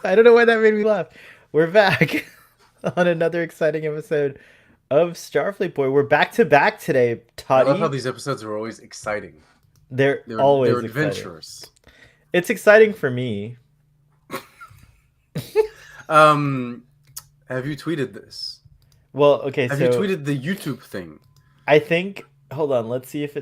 I don't know why that made me laugh. We're back on another exciting episode of Starfleet Boy. We're back to back today, I love how Toddy. these episodes are always exciting. They're They're always exciting. adventurous. It's exciting for me. Um, have you tweeted this? Well, okay, Have you so tweeted the YouTube thing? I think hold on, let's see if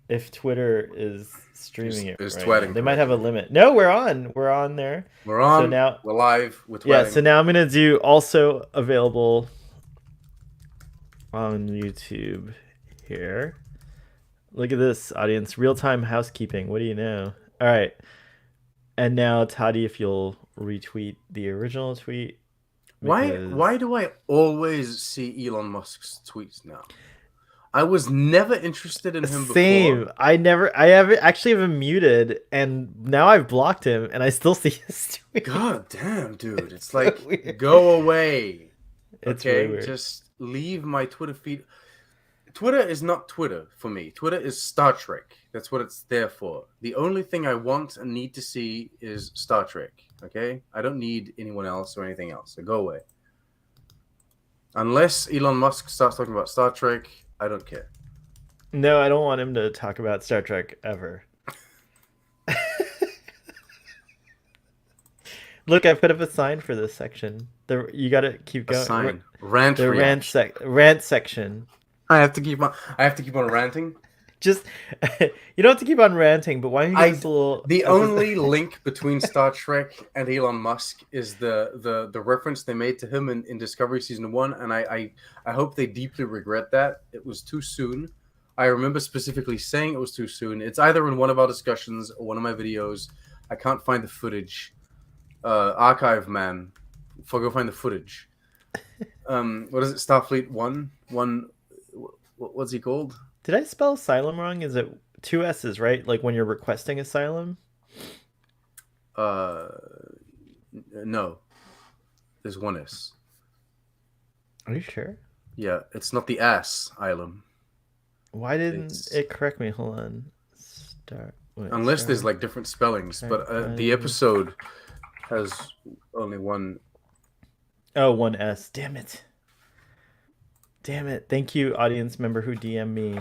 if Twitter is streaming it Is right now. twatting They might have a correctly? limit. No, we're on. We're on there. We're So on. now We're live. We're yeah, so twatting. now I'm gonna do also available on YouTube here. Look at this, audience. Real-time housekeeping. What do you know? All right. And now, Toddy, if you'll retweet the original tweet, Why? because Why do I always see Elon Musk's tweets now? I was never interested in him before. same. I have actually have him muted, and now I've blocked him, and I still see his tweet. God damn, dude! It's So like weird. go away. It's really Okay, weird. just leave my Twitter feed. Twitter is not Twitter for me. Twitter is Star Trek. That's what it's there for. The only thing I want and need to see is Star Trek. Okay? I don't need anyone else or anything else. So go away. Unless Elon Musk starts talking about Star Trek, I don't care. No, I don't want him to talk about Star Trek ever. Look, I put up a sign for this section. You gotta keep A going. sign. Rant The reaction. rant section. I have to keep on ranting. Just you don't have to keep on ranting, but why don't you give us a little? The only link between Star Trek and Elon Musk is the reference they made to him in Discovery Season 1, and I hope they deeply regret that. It was too soon. I remember specifically saying it was too soon. It's either in one of our discussions or one of my videos. I can't find the footage. Archive man, go find the footage. What is it? Starfleet 1? What's he called? Did I spell asylum wrong? Is it two S's, right? Like when you're requesting asylum? Uh, no. There's one S. Are you sure? Yeah, it's not the Asylum. Why didn't It's it correct me? Hold on. unless there's like different spellings, but the episode has only one. Oh, one S. Damn it. Damn it. Thank you, audience member who DM'd me.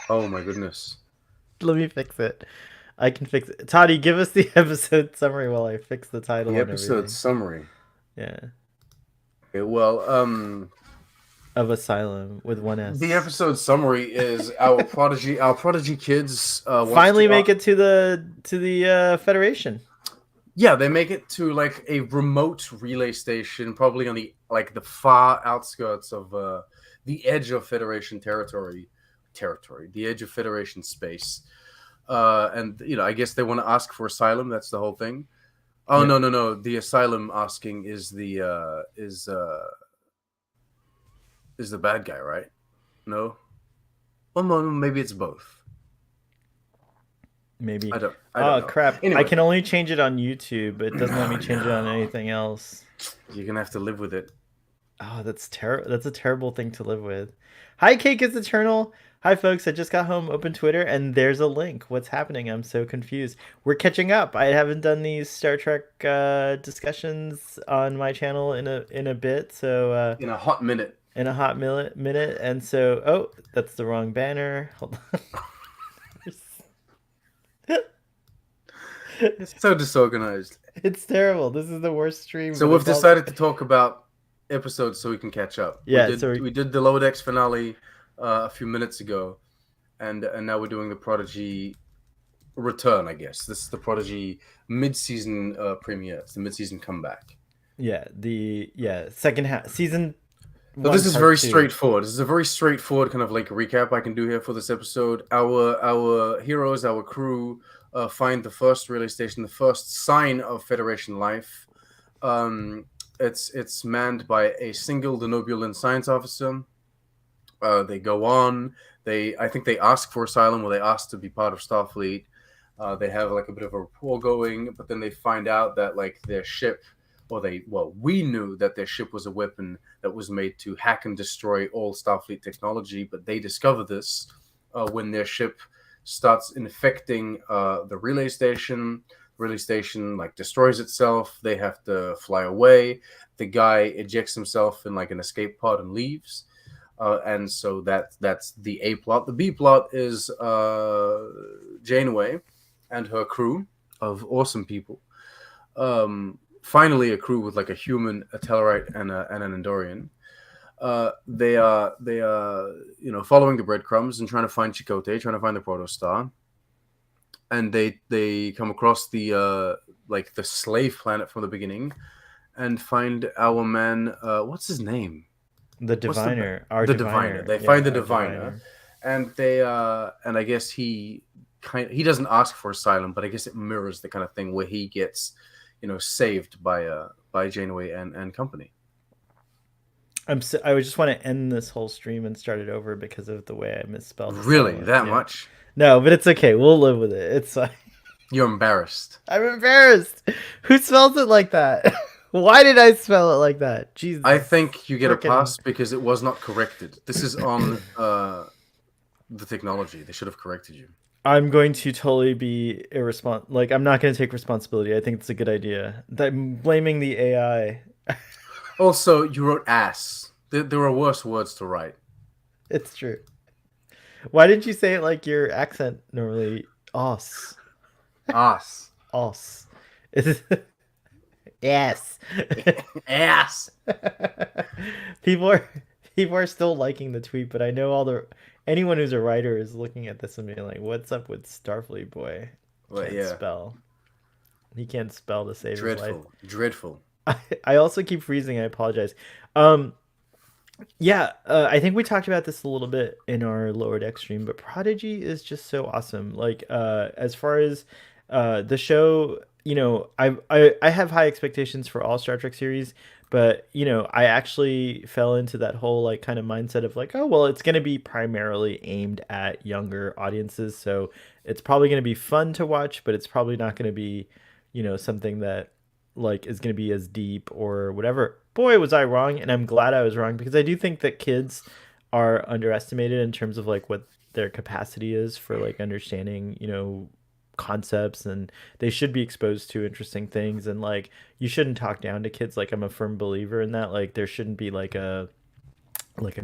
Oh my goodness. Let me fix it. I can fix it. Toddy, give us the episode summary while I fix the title The and episode everything. summary. Yeah. Okay, well, Of Asylum with one S. the episode summary is our prodigy kids finally make it to the Federation. Yeah, they make it to like a remote relay station, probably on the far outskirts of the edge of Federation territory, the edge of Federation space. And I guess they want to ask for asylum. That's the whole thing. Oh, Yep. no. The asylum asking is the bad guy, right? No. Well, no, maybe it's both. Maybe. I don't Oh know. crap! Anyway. I can only change it on YouTube, but it doesn't let me change it on anything else. You're gonna have to live with it. Oh, that's terrible. That's a terrible thing to live with. Hi, Cake is Eternal. Hi, folks. I just got home. Open Twitter, and there's a link. What's happening? I'm so confused. We're catching up. I haven't done these Star Trek discussions on my channel in a bit. So In a hot minute. in a hot minute, and so oh, that's the wrong banner. Hold on. It's so disorganized. It's terrible. This is the worst stream. So but we've it's also- decided to talk about episodes so we can catch up. Yeah, we did the Lower Decks finale a few minutes ago, and now we're doing the Prodigy return. I guess this is the Prodigy mid-season premiere. It's the mid-season comeback. Yeah, second half season. So this is part very two. straightforward. This is a very straightforward kind of like recap I can do here for this episode. Our heroes, our crew, find the first relay station, the first sign of Federation life. It's manned by a single Denobulan science officer. They go on. I think they ask for asylum, or they ask to be part of Starfleet. They have like a bit of a rapport going, but then they find out that like their ship, we knew that their ship was a weapon that was made to hack and destroy all Starfleet technology, but they discover this when their ship starts infecting the relay station. release station like destroys itself. They have to fly away. The guy ejects himself in like an escape pod and leaves. And so that's the A plot. The B plot is Janeway and her crew of awesome people. Finally, a crew with like a human, a Tellarite, and an Andorian. They are following the breadcrumbs and trying to find Chakotay, trying to find the Protostar, and they come across the like the slave planet from the beginning, and find our man. What's his name? The diviner, our The diviner. diviner. They Yeah, find the our diviner, and they and I guess he doesn't ask for asylum, but I guess it mirrors the kind of thing where he gets, saved by Janeway and company. I just want to end this whole stream and start it over because of the way I misspelled Really, Asylum. that Yeah. much? No, but it's okay. We'll live with it. It's fine. You're embarrassed. I'm embarrassed. Who spells it like that? Why did I spell it like that? Jesus. I think you get a Frickin- pass because it was not corrected. This is on the technology. They should have corrected you. I'm going to totally be irresponsible. Like, I'm not going to take responsibility. I think it's a good idea. I'm blaming the AI. Also, you wrote ass. There are worse words to write. It's true. Why didn't you say it like your accent normally? Os. Ass. Os. Yes. Ass. people are still liking the tweet, but I know anyone who's a writer is looking at this and being like, "What's up with Starfleet boy? Can't spell. He can't spell to save his life." Dreadful. I also keep freezing. I apologize. Yeah, I think we talked about this a little bit in our Lower Deck stream, but Prodigy is just so awesome. Like, as far as the show, I have high expectations for all Star Trek series, but I actually fell into that whole like kind of mindset of like, oh well, it's going to be primarily aimed at younger audiences, so it's probably going to be fun to watch, but it's probably not going to be, something that like is going to be as deep or whatever. Boy, was I wrong, and I'm glad I was wrong because I do think that kids are underestimated in terms of like what their capacity is for like understanding, concepts, and they should be exposed to interesting things, and like you shouldn't talk down to kids. Like, I'm a firm believer in that. Like, there shouldn't be like a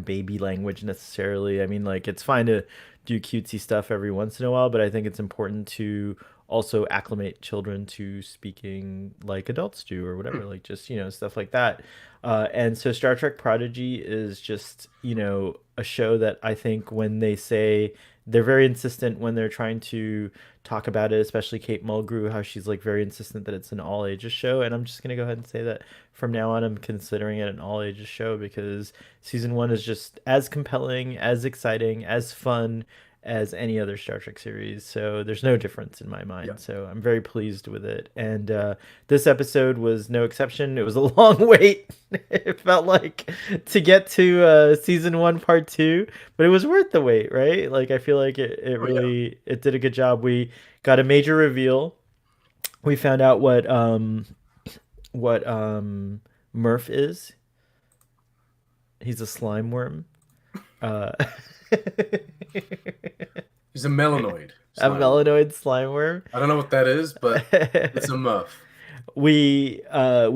baby language necessarily. I mean, like, it's fine to do cutesy stuff every once in a while, but I think it's important to also acclimate children to speaking like adults do or whatever, like just, stuff like that. And so Star Trek Prodigy is just, a show that I think when they say they're very insistent when they're trying to talk about it, especially Kate Mulgrew, how she's like very insistent that it's an all ages show. And I'm just going to go ahead and say that from now on, I'm considering it an all ages show because season 1 is just as compelling, as exciting, as fun as any other Star Trek series. So there's no difference in my mind. Yeah. So I'm very pleased with it. And this episode was no exception. It was a long wait. It felt like to get to season 1, part 2, but it was worth the wait, right? Like, I feel like it really, it did a good job. We got a major reveal. We found out what Murph is. He's a slime worm. He's a melanoid. A melanoid slime worm. I don't know what that is, but it's a muff. We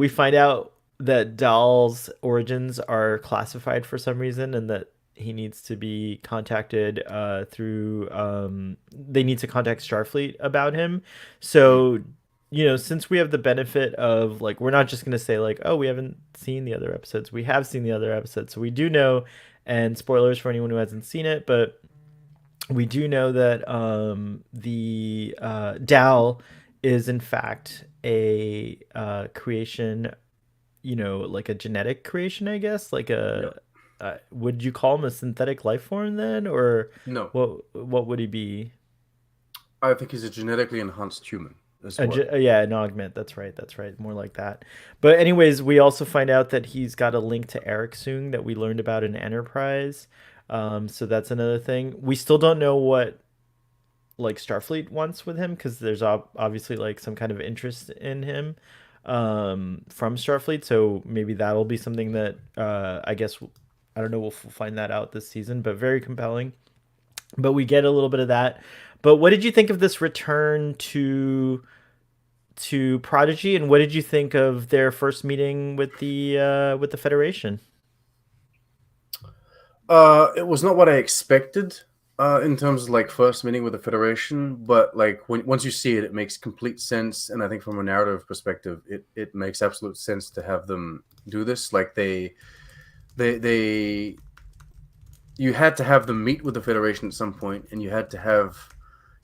find out that Dahl's origins are classified for some reason, and that he needs to be contacted through. They need to contact Starfleet about him. So, since we have the benefit of like, we're not just gonna say like, oh, we haven't seen the other episodes. We have seen the other episodes, so we do know. And spoilers for anyone who hasn't seen it, but we do know that the Dal is in fact a creation, like a genetic creation, I guess. Like would you call him a synthetic life form then, or no? What would he be? I think he's a genetically enhanced human. Yeah, an augment. That's right. More like that. But anyways, we also find out that he's got a link to Eric Soong that we learned about in Enterprise. So that's another thing. We still don't know what like Starfleet wants with him, because there's obviously like some kind of interest in him from Starfleet. So maybe that'll be something that I guess, I don't know, we'll find that out this season. But very compelling. But we get a little bit of that. But what did you think of this return to to Prodigy, and what did you think of their first meeting with the Federation? It was not what I expected in terms of like first meeting with the Federation, but like once you see it, it makes complete sense. And I think from a narrative perspective, it makes absolute sense to have them do this. Like they you had to have them meet with the Federation at some point, and you had to have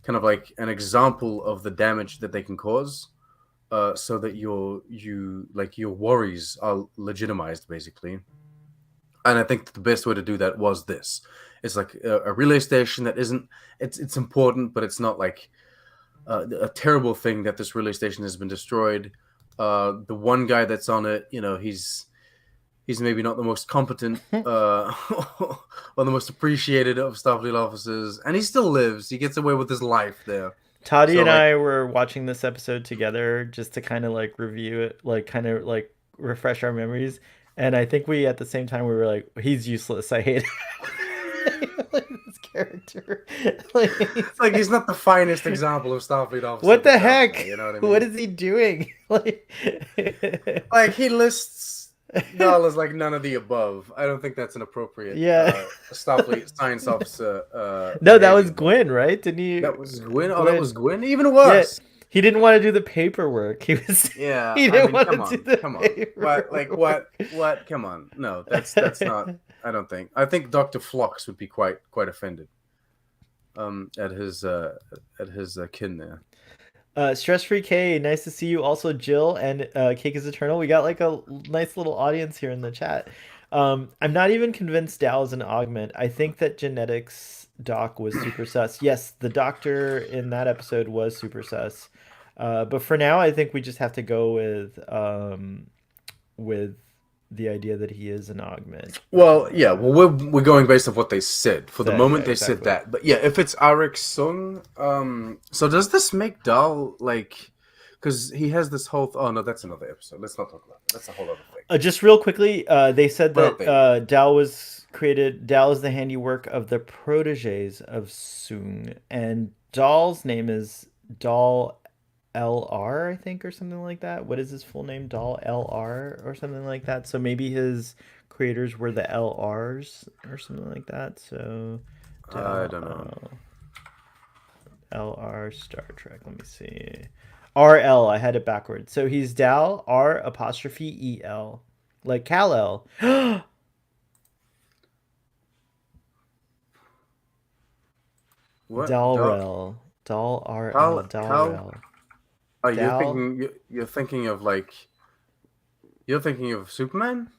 kind of like an example of the damage that they can cause, so that your worries are legitimized, basically. And I think that the best way to do that was this. It's like a relay station that isn't. It's important, but it's not like a terrible thing that this relay station has been destroyed. The one guy that's on it, he's maybe not the most competent or the most appreciated of Starfleet officers, and he still lives. He gets away with his life there. Toddy So and like, I were watching this episode together just to kind of like review it, like kind of like refresh our memories. And I think we at the same time we were like, he's useless. I hate this character. like he's not the finest example of Starfleet officer What the that's out heck? there. You know what I What mean? is he doing? Like, Like he lists Dahl as like none of the above. I don't think that's an appropriate yeah. Starfleet science officer No, that was behavior. But Gwen, right? Didn't you? that was Gwyn. Oh, that Gwen. was Gwyn. Even Yeah. worse. He didn't want to do the paperwork. He was. Yeah, He I didn't mean, want come to do on, the come on. What, like, paperwork. what? Come on. No, that's not. I don't think. I think Dr. Phlox would be quite offended. At his kin there. Stress Free K, nice to see you. Also, Jill and Cake is Eternal. We got like a nice little audience here in the chat. I'm not even convinced Dow is an augment. I think that genetics doc was super sus. Yes, the doctor in that episode was super sus. But for now, I think we just have to go with the idea that he is an augment. Well, yeah. Well, we're going based off what they said. For the So, yeah, moment, they said exactly. that. But yeah, if it's Arik Sung, so does this make Dahl like? Because he has this whole. Oh no, that's another episode. Let's not talk about that. That's a whole other thing. Just real quickly, they said We're not that there yet. Dal was created. Dal is the handiwork of the proteges of Sung, and Dal's name is Dal LR, I think, or something like that. What is his full name? Dal LR or something like that. So maybe his creators were the LRs or something like that. So I Dal don't know. LR Star Trek. Let me see. RL. I had it backwards. So he's Dal R apostrophe EL, like Kal El. What? Dalrel. Dal RL. Cal? Dalrel. Oh, Dal. you're thinking of Superman?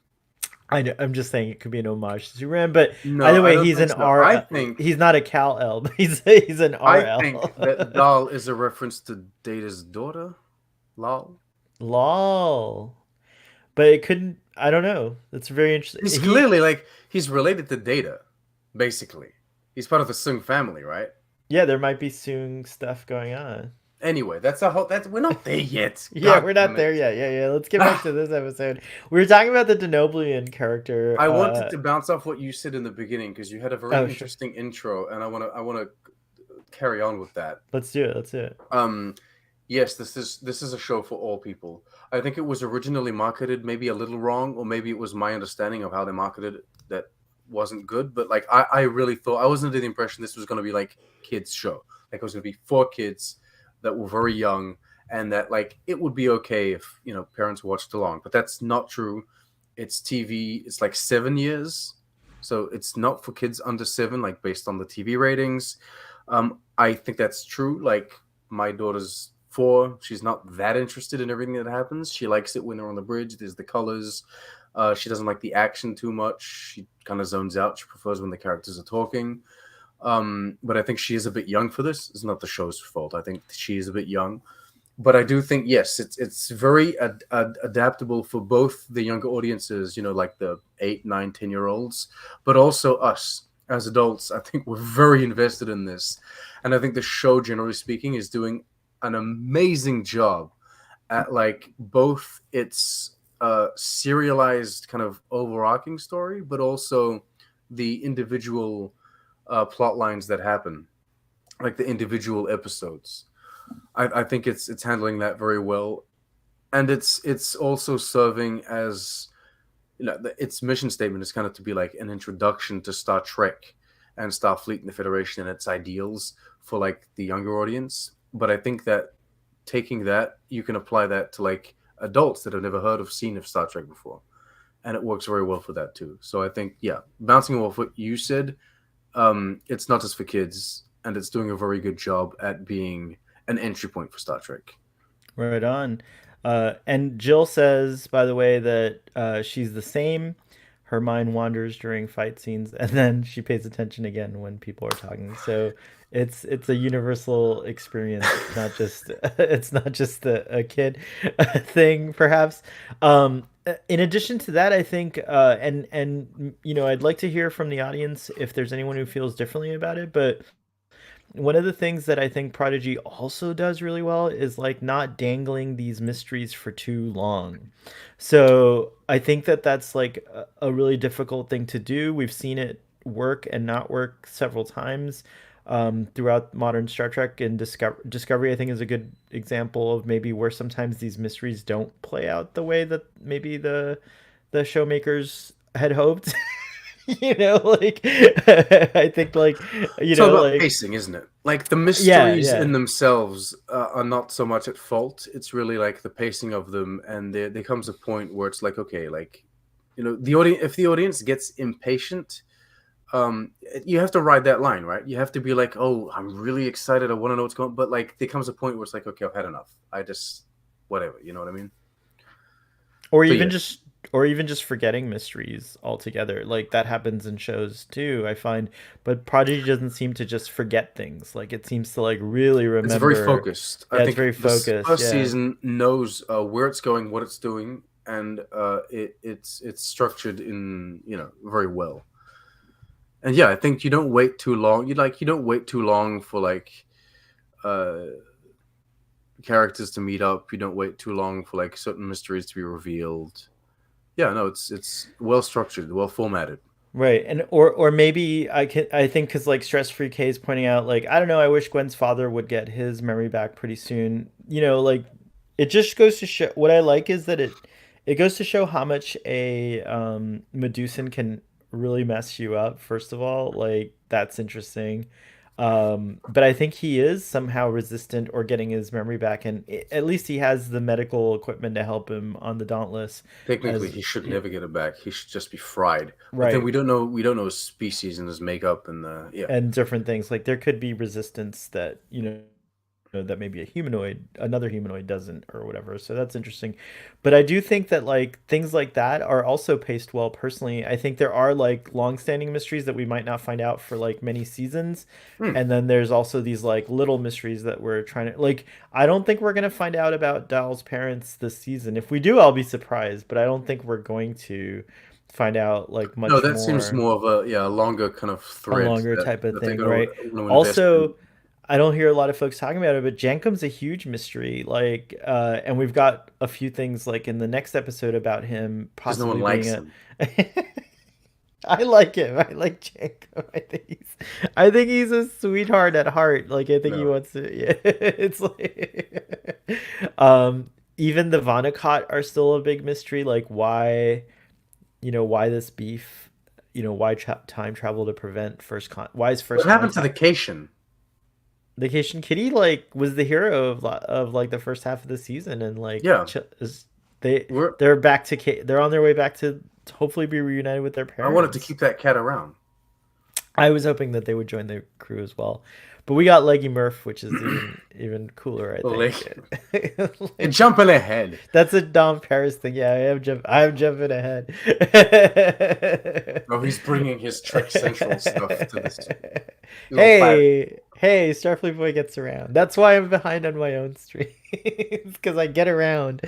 I'm just saying it could be an homage to Superman, but No, either I way, don't he's think an so. R. He's not a Kal El, but he's an I think that RL. Dahl is a reference to Data's daughter. Lol. Lol. But it couldn't. I don't know. That's very interesting. He's clearly like he's related to Data, basically. He's part of the Sung family, right? Yeah, there might be Soong stuff going on. Anyway, that's we're not there yet. Yeah, God we're damn not it. there yet. Yeah. Let's get back to this episode. We were talking about the Denoblian character. I wanted to bounce off what you said in the beginning because you had a very Oh, sure. interesting intro, and I wanna carry on with that. Let's do it. Let's do it. Yes, this is a show for all people. I think it was originally marketed maybe a little wrong, or maybe it was my understanding of how they marketed it that wasn't good. But like I really thought I was under the impression this was going to be like kids show, like it was going to be for kids that were very young, and that like it would be okay if parents watched along. But that's not true. It's TV. It's like 7 years, so it's not for kids under 7, like based on the TV ratings. I think that's true. Like my daughter's 4. She's not that interested in everything that happens. She likes it when they're on the bridge. There's the colors. She doesn't like the action too much. She kind of zones out. She prefers when the characters are talking. But I think she is a bit young for this. It's not the show's fault. I think she is a bit young. But I do think, yes, it's very adaptable for both the younger audiences, like the 8, 9, 10-year-olds, but also us as adults. I think we're very invested in this. And I think the show, generally speaking, is doing an amazing job at like both its serialized kind of overarching story, but also the individual plot lines that happen, like the individual episodes. I think it's handling that very well, and it's also serving as, its mission statement is kind of to be like an introduction to Star Trek and Starfleet and the Federation and its ideals for like the younger audience. But I think that taking that, you can apply that to like adults that have never heard of seen of Star Trek before, and it works very well for that too. So I think, yeah, bouncing off what you said, it's not just for kids, and it's doing a very good job at being an entry point for Star Trek. Right on. And Jill says, by the way, that she's the same. Her mind wanders during fight scenes, and then she pays attention again when people are talking. So it's a universal experience. It's not just a kid thing, perhaps. In addition to that, I think, and I'd like to hear from the audience if there's anyone who feels differently about it, but one of the things that I think Prodigy also does really well is like not dangling these mysteries for too long. So I think that that's like a really difficult thing to do. We've seen it work and not work several times throughout modern Star Trek, and Discovery. I think is a good example of maybe where sometimes these mysteries don't play out the way that maybe the showmakers had hoped. Like I think like It's all about like pacing, isn't it? Like the yeah, mysteries yeah. in themselves are not so much at fault. It's really like the pacing of them, and there comes a point where it's like, okay, like, the audience. If the audience gets impatient, um, you have to ride that line, right? You have to be like, oh, I'm really excited. I want to know what's going. But like, there comes a point where it's like, okay, I've had enough. I just whatever. You know what I mean? Or So even yeah, just or even just forgetting mysteries altogether. Like that happens in shows too, I find. But Prodigy doesn't seem to just forget things. Like it seems to like really it's very remember. focused. I Yeah, it's think very this focused. first Yeah. season knows where it's going, what it's doing, and it's structured in very well. And yeah, I think you don't wait too long. You don't wait too long for like uh characters to meet up. You don't wait too long for like certain mysteries to be revealed. Yeah, no, it's well structured, well formatted. Right. And or maybe I think cuz like Stress Free K is pointing out like I don't know, I wish Gwen's father would get his memory back pretty soon. Like it just goes to show what I like is that it goes to show how much a Medusan can really mess you up. First of all, like that's interesting. But I think he is somehow resistant or getting his memory back, and at least he has the medical equipment to help him on the Dauntless. Technically, As he should never get it back. He should just be fried. But then right, we don't know his species and his makeup and yeah. and different things like there could be resistance that that maybe another humanoid doesn't or whatever. So that's interesting. But I do think that like things like that are also paced well. Personally, I think there are like long-standing mysteries that we might not find out for like many seasons, Hmm. and then there's also these like little mysteries that we're trying to like. I don't think we're gonna find out about Dal's parents this season. If we do, I'll be surprised, but I don't think we're going to find out like No, much that seems more. more of a longer kind of A thread longer that type of that they're thing, gonna right? want to invest in. Also, I don't hear a lot of folks talking about it, but Jankum's a huge mystery. Like, and we've got a few things like in the next episode about him Because no one possibly being likes a. him. I like him. I like Jankum. I think he's a sweetheart at heart. Like, I think he No, wants to. Yeah, it's like, even the Vonnegut are still a big mystery. Like, why this beef? Why time travel to prevent why is what first happened to the contact? Cation? Vacation Kitty like was the hero of like the first half of the season, and like Yeah, they we're. they're back to they're on their way back to hopefully be reunited with their I wanted to parents. keep that cat around. I was hoping that they would join the crew as well, but we got Leggy Murph, which is even cooler, I think. Like, you're Like, jumping ahead. that's a Dom Paris thing. Yeah, I'm jumping ahead. Oh, he's bringing his Trick Central stuff to this little planet. Hey, Starfleet Boy gets around. That's why I'm behind on my own streams, because I get around.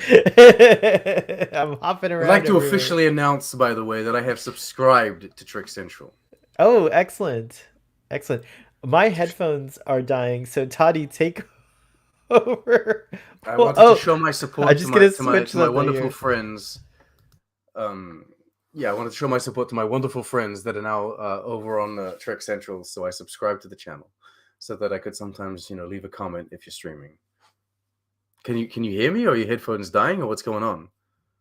I'm hopping I'd like around to everywhere. officially announce, by the way, that I have subscribed to Trick Central. Oh, excellent, excellent. My headphones are dying, so Toddy, take over. I Oh, wanted to oh, show my I'm support to just my gonna to my switch to my something wonderful here. friends. Yeah, I wanted to show my support to my wonderful friends that are now over on Trek Central. So I subscribed to the channel so that I could sometimes, leave a comment if you're streaming. Can you hear me? Or are your headphones dying, or what's going on?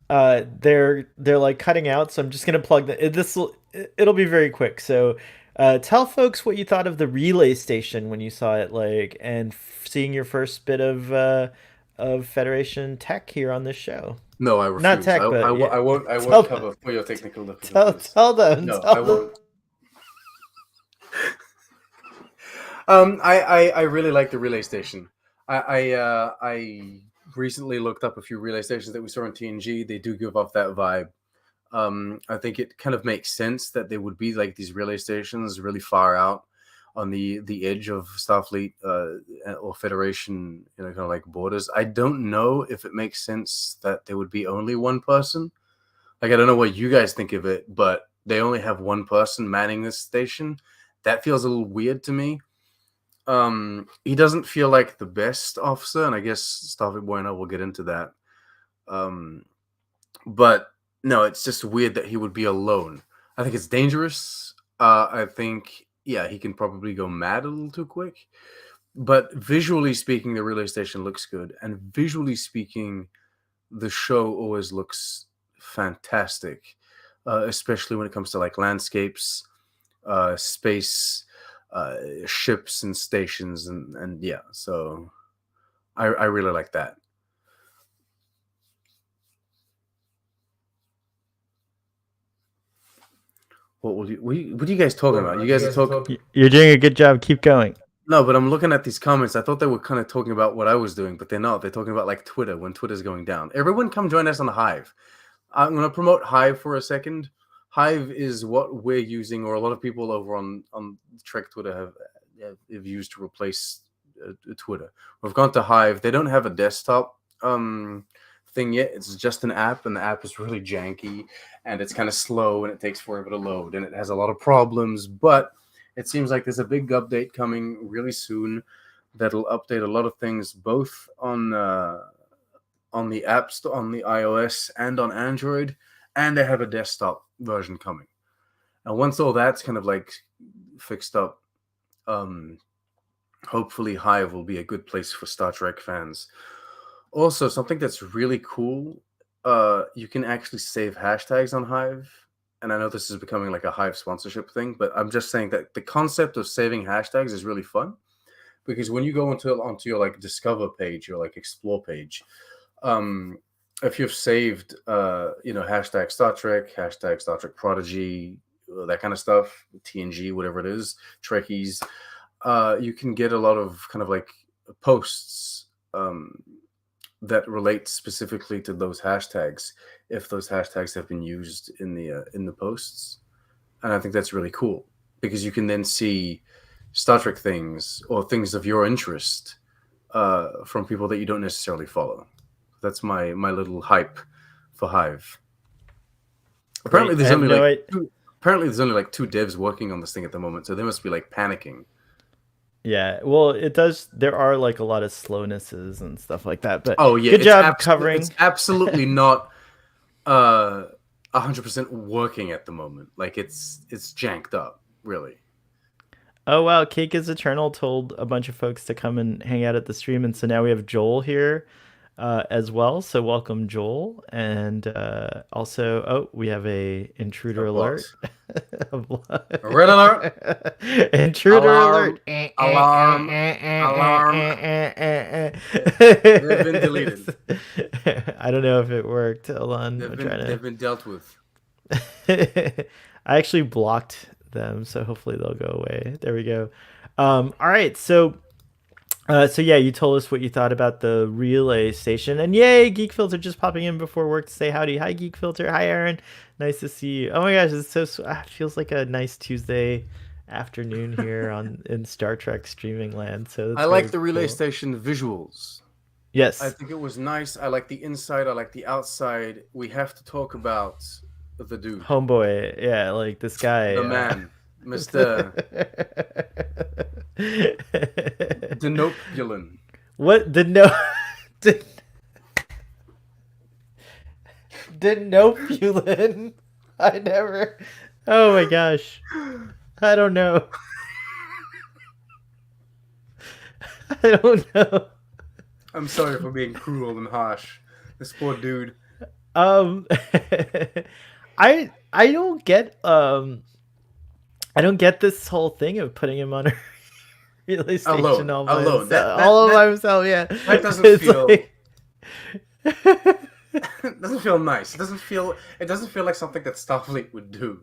They're like cutting out, so I'm just gonna plug it'll be very quick. So tell folks what you thought of the relay station when you saw it, like, and seeing your first bit of Federation tech here on this show. No, I Not refuse. tech, but yeah. I won't Tell cover for your technical tell difficulties. tell them. No, Tell I them. won't. I really like the relay station. I recently looked up a few relay stations that we saw on TNG. They do give off that vibe. I think it kind of makes sense that there would be like these relay stations really far out on the edge of Starfleet or Federation, kind of like borders. I don't know if it makes sense that there would be only one person. Like, I don't know what you guys think of it, but they only have one person manning this station. That feels a little weird to me. He doesn't feel like the best officer, and I guess Starfleet Bueno will get into that. But no, it's just weird that he would be alone. I think it's dangerous. I think, yeah, he can probably go mad a little too quick. But visually speaking, the relay station looks good, and visually speaking, the show always looks fantastic, especially when it comes to like landscapes, space, ships and stations, and yeah. So I really like that. What are you guys talking about? You guys are talking. You're doing a good job. Keep going. No, but I'm looking at these comments. I thought they were kind of talking about what I was doing, but they're not. They're talking about like Twitter, when Twitter's going down. Everyone come join us on Hive. I'm going to promote Hive for a second. Hive is what we're using, or a lot of people over on Trek Twitter have used to replace Twitter. We've gone to Hive. They don't have a desktop thing yet. It's just an app, and the app is really janky, and it's kind of slow, and it takes forever to load, and it has a lot of problems, but it seems like there's a big update coming really soon that'll update a lot of things, both on the App Store, on the iOS, and on Android, and they have a desktop version coming. And once all that's kind of like fixed up, hopefully Hive will be a good place for Star Trek fans. Also, something that's really cool, you can actually save hashtags on Hive. And I know this is becoming like a Hive sponsorship thing, but I'm just saying that the concept of saving hashtags is really fun, because when you go onto your like Discover page, your like Explore page, if you've saved hashtag Star Trek, hashtag Star Trek Prodigy, that kind of stuff, TNG, whatever it is, Trekkies, you can get a lot of kind of like posts that relate specifically to those hashtags, if those hashtags have been used in the posts. And I think that's really cool, because you can then see Star Trek things or things of your interest from people that you don't necessarily follow. That's my little hype for Hive. Apparently there's only like two devs working on this thing at the moment, so they must be like panicking. Yeah, well, it does. There are like a lot of slownesses and stuff like that. But oh yeah, good job covering. It's absolutely not 100% working at the moment. Like it's janked up, really. Oh wow, Cake is Eternal told a bunch of folks to come and hang out at the stream, and so now we have Joel here as well. So welcome, Joel, and also, we have a intruder alert. Red alert! Intruder Alarm. alert! Alarm! Alarm! They've been deleted. I don't know if it worked. Hold on, they've been dealt with. I actually blocked them, so hopefully they'll go away. There we go. All right, so yeah, you told us what you thought about the relay station, and yay, Geek Filter just popping in before work to say howdy. Hi, Geek Filter. Hi, Aaron. Nice to see you. Oh my gosh, it's it feels like a nice Tuesday afternoon here in Star Trek streaming land. So I like the relay station visuals. Yes, I think it was nice. I like the inside. I like the outside. We have to talk about the dude, homeboy. Yeah, like this guy, the man, Mr. Denopulin. What Denopulin? I never. Oh my gosh, I don't know. I don't know. I'm sorry for being cruel and harsh. This poor dude. Um, I don't get I don't get this whole thing of putting him on a relay station Alone, all by alone. himself. That All that by himself, yeah. that doesn't It's feel like it doesn't feel nice. It doesn't feel like something that Starfleet would do.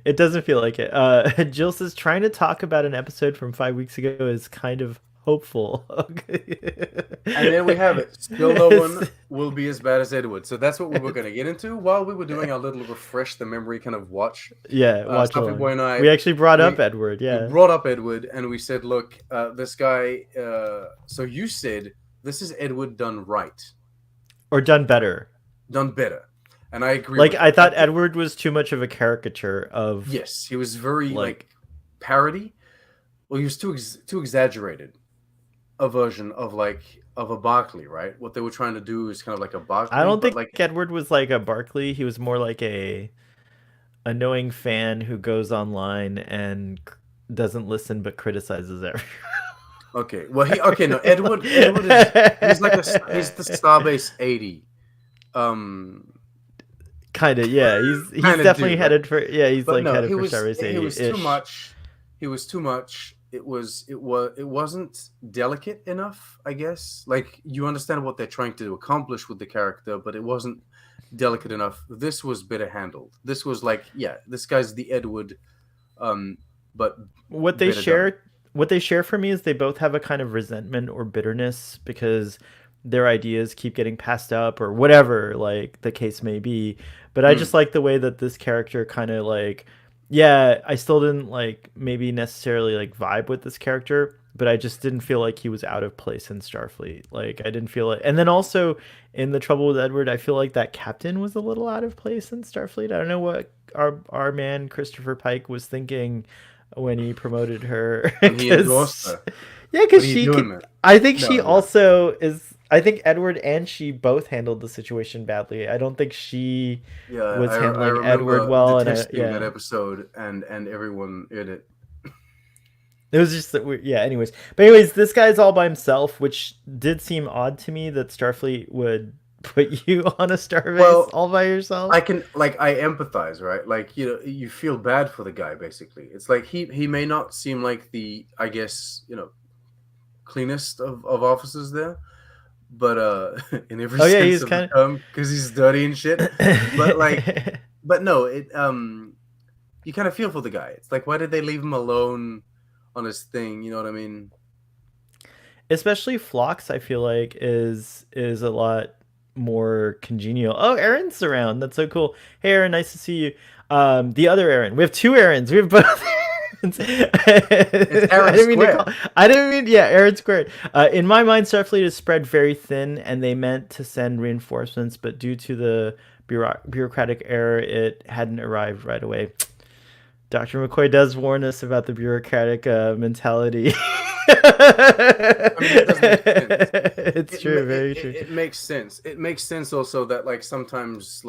it doesn't feel like it. Jill says trying to talk about an episode from 5 weeks ago is kind of hopeful. And there we have it. Still no one will be as bad as Edward. So that's what we were going to get into while we were doing our little refresh the memory kind of watch. Yeah, watch Stuffy Boy along. and I, We actually brought up we Edward. we Yeah, brought up Edward and we said, look, this guy. So you said this is Edward done right, or done better. done better, and I agree. Like with I that. thought Edward was too much of a caricature of Yes, he was very like parody. Well, he was too exaggerated a version of of a Barkley, right? What they were trying to do is kind of like a I Barkley, don't but think like Edward was like a Barkley. He was more like a annoying fan who goes online and doesn't listen but criticizes everyone. okay, well no, Edward is he's the Starbase 80. Kind of, yeah. He's Kind of definitely dude, right? headed for He's But like no, headed for Starbase he 80 was too ish. much. He was too much. It wasn't delicate enough, I guess. Like you understand what they're trying to accomplish with the character, but it wasn't delicate enough. This was better handled. This was like, yeah, this guy's the Edward, um, but What they better done. share for me is they both have a kind of resentment or bitterness because their ideas keep getting passed up or whatever like the case may be. But I just Mm, like the way that this character kind of like, yeah, I still didn't like maybe necessarily like vibe with this character, but I just didn't feel like he was out of place in Starfleet. Like I didn't feel it. And then also in The Trouble with Edward, I feel like that captain was a little out of place in Starfleet. I don't know what our man Christopher Pike was thinking when he promoted her when he endorsed because her. yeah, What because are you she doing, could, man? I think she No, yeah. also is, I think Edward and she both handled the situation badly. I don't think she Yeah, was I handling Edward remember well, and detesting that yeah, episode and everyone in it. it was just that yeah. Anyways, but anyways, this guy's all by himself, which did seem odd to me that Starfleet would put you on a starbase Well, all by yourself. I can I empathize, right? Like, you feel bad for the guy basically. It's like he may not seem like the, I guess, cleanest of officers there, but in every Oh yeah, sense he's of the kind term, because he's dirty and shit. But like, of. but no, you kind of feel for the guy. It's like, why did they leave him alone on his thing? You know what I mean? Especially Phlox, I feel like is a lot more congenial. Oh, Aaron's around. That's so cool. Hey, Aaron, nice to see you. The other Aaron. We have two Aarons. We have both. Aarons. It's I Aaron didn't mean to call. Square. I didn't mean. Yeah, Aaron squared. In my mind, Starfleet is spread very thin, and they meant to send reinforcements, but due to the bureaucratic error, it hadn't arrived right away. Dr. McCoy does warn us about the bureaucratic mentality. I mean, it does make sense. It's true, very true. It makes sense. It makes sense also that like sometimes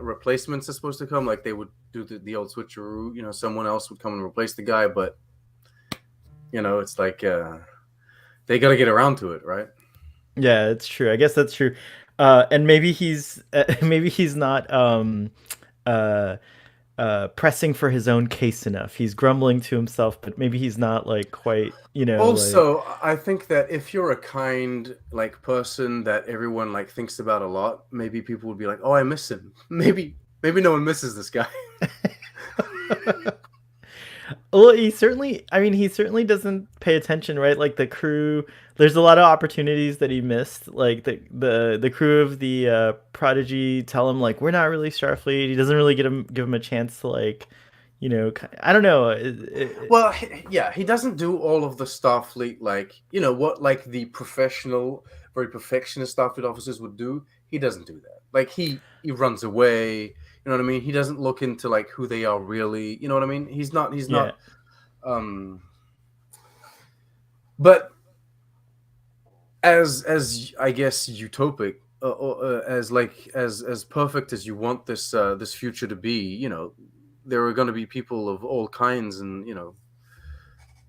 replacements are supposed to come, like they would do the old switcheroo. Someone else would come and replace the guy, but it's like they got to get around to it, right? Yeah, it's true. I guess that's true. And maybe he's maybe he's not uh, pressing for his own case enough. He's grumbling to himself, but maybe he's not like quite, like Also, I think that if you're a kind person that everyone thinks about a lot, maybe people would be like, "Oh, I miss him." Maybe no one misses this guy. well, he certainly doesn't pay attention, right? Like the crew, there's a lot of opportunities that he missed. Like the crew of the Prodigy tell him like we're not really Starfleet. He doesn't really give him a chance to like, I don't know. Well, yeah, he doesn't do all of the Starfleet what the professional, very perfectionist Starfleet officers would do. He doesn't do that. Like he runs away. You know what I mean? He doesn't look into who they are really. You know what I mean? He's not. He's Yeah. not. But as I guess utopic, as perfect as you want this future to be, there are going to be people of all kinds, and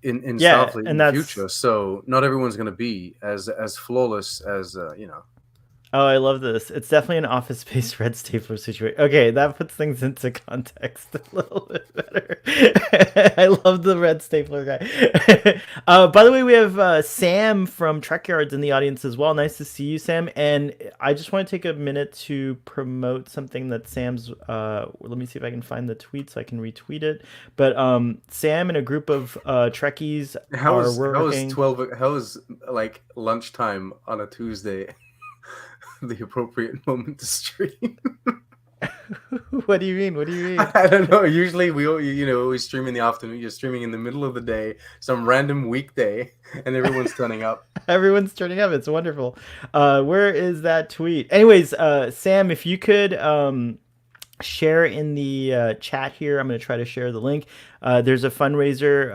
in Yeah, Starfleet in and the that's future. So not everyone's going to be as flawless as you know. oh, I love this. It's definitely an office space red stapler situation. Okay, that puts things into context a little bit better. I love the red stapler guy. By the way, we have Sam from Trek Yards in the audience as well. Nice to see you, Sam. And I just want to take a minute to promote something that Sam's. Let me see if I can find the tweet so I can retweet it. But Sam and a group of Trekkies are How is working. 12? How is like lunchtime on a Tuesday the appropriate moment to stream? What do you mean? What do you mean? I don't know. Usually we stream in the afternoon. You're streaming in the middle of the day, some random weekday, and everyone's turning up. Everyone's turning up. It's wonderful. Where is that tweet? Anyways, Sam, if you could share in the chat here, I'm going to try to share the link. There's a fundraiser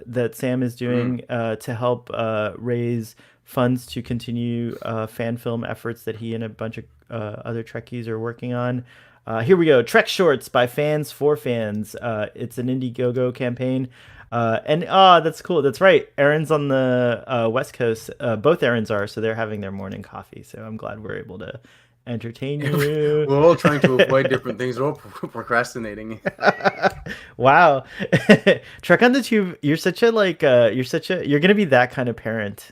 that Sam is doing to help raise funds to continue fan film efforts that he and a bunch of other Trekkies are working on. Here we go. Trek Shorts by fans for fans. It's an Indiegogo campaign. And that's cool. That's right. Aaron's on the West Coast. Both Aarons are, so they're having their morning coffee. So I'm glad we're able to entertain you. We're all trying to avoid different things. We're all procrastinating. Wow. Trek on the Tube. You're such a you're gonna be that kind of parent.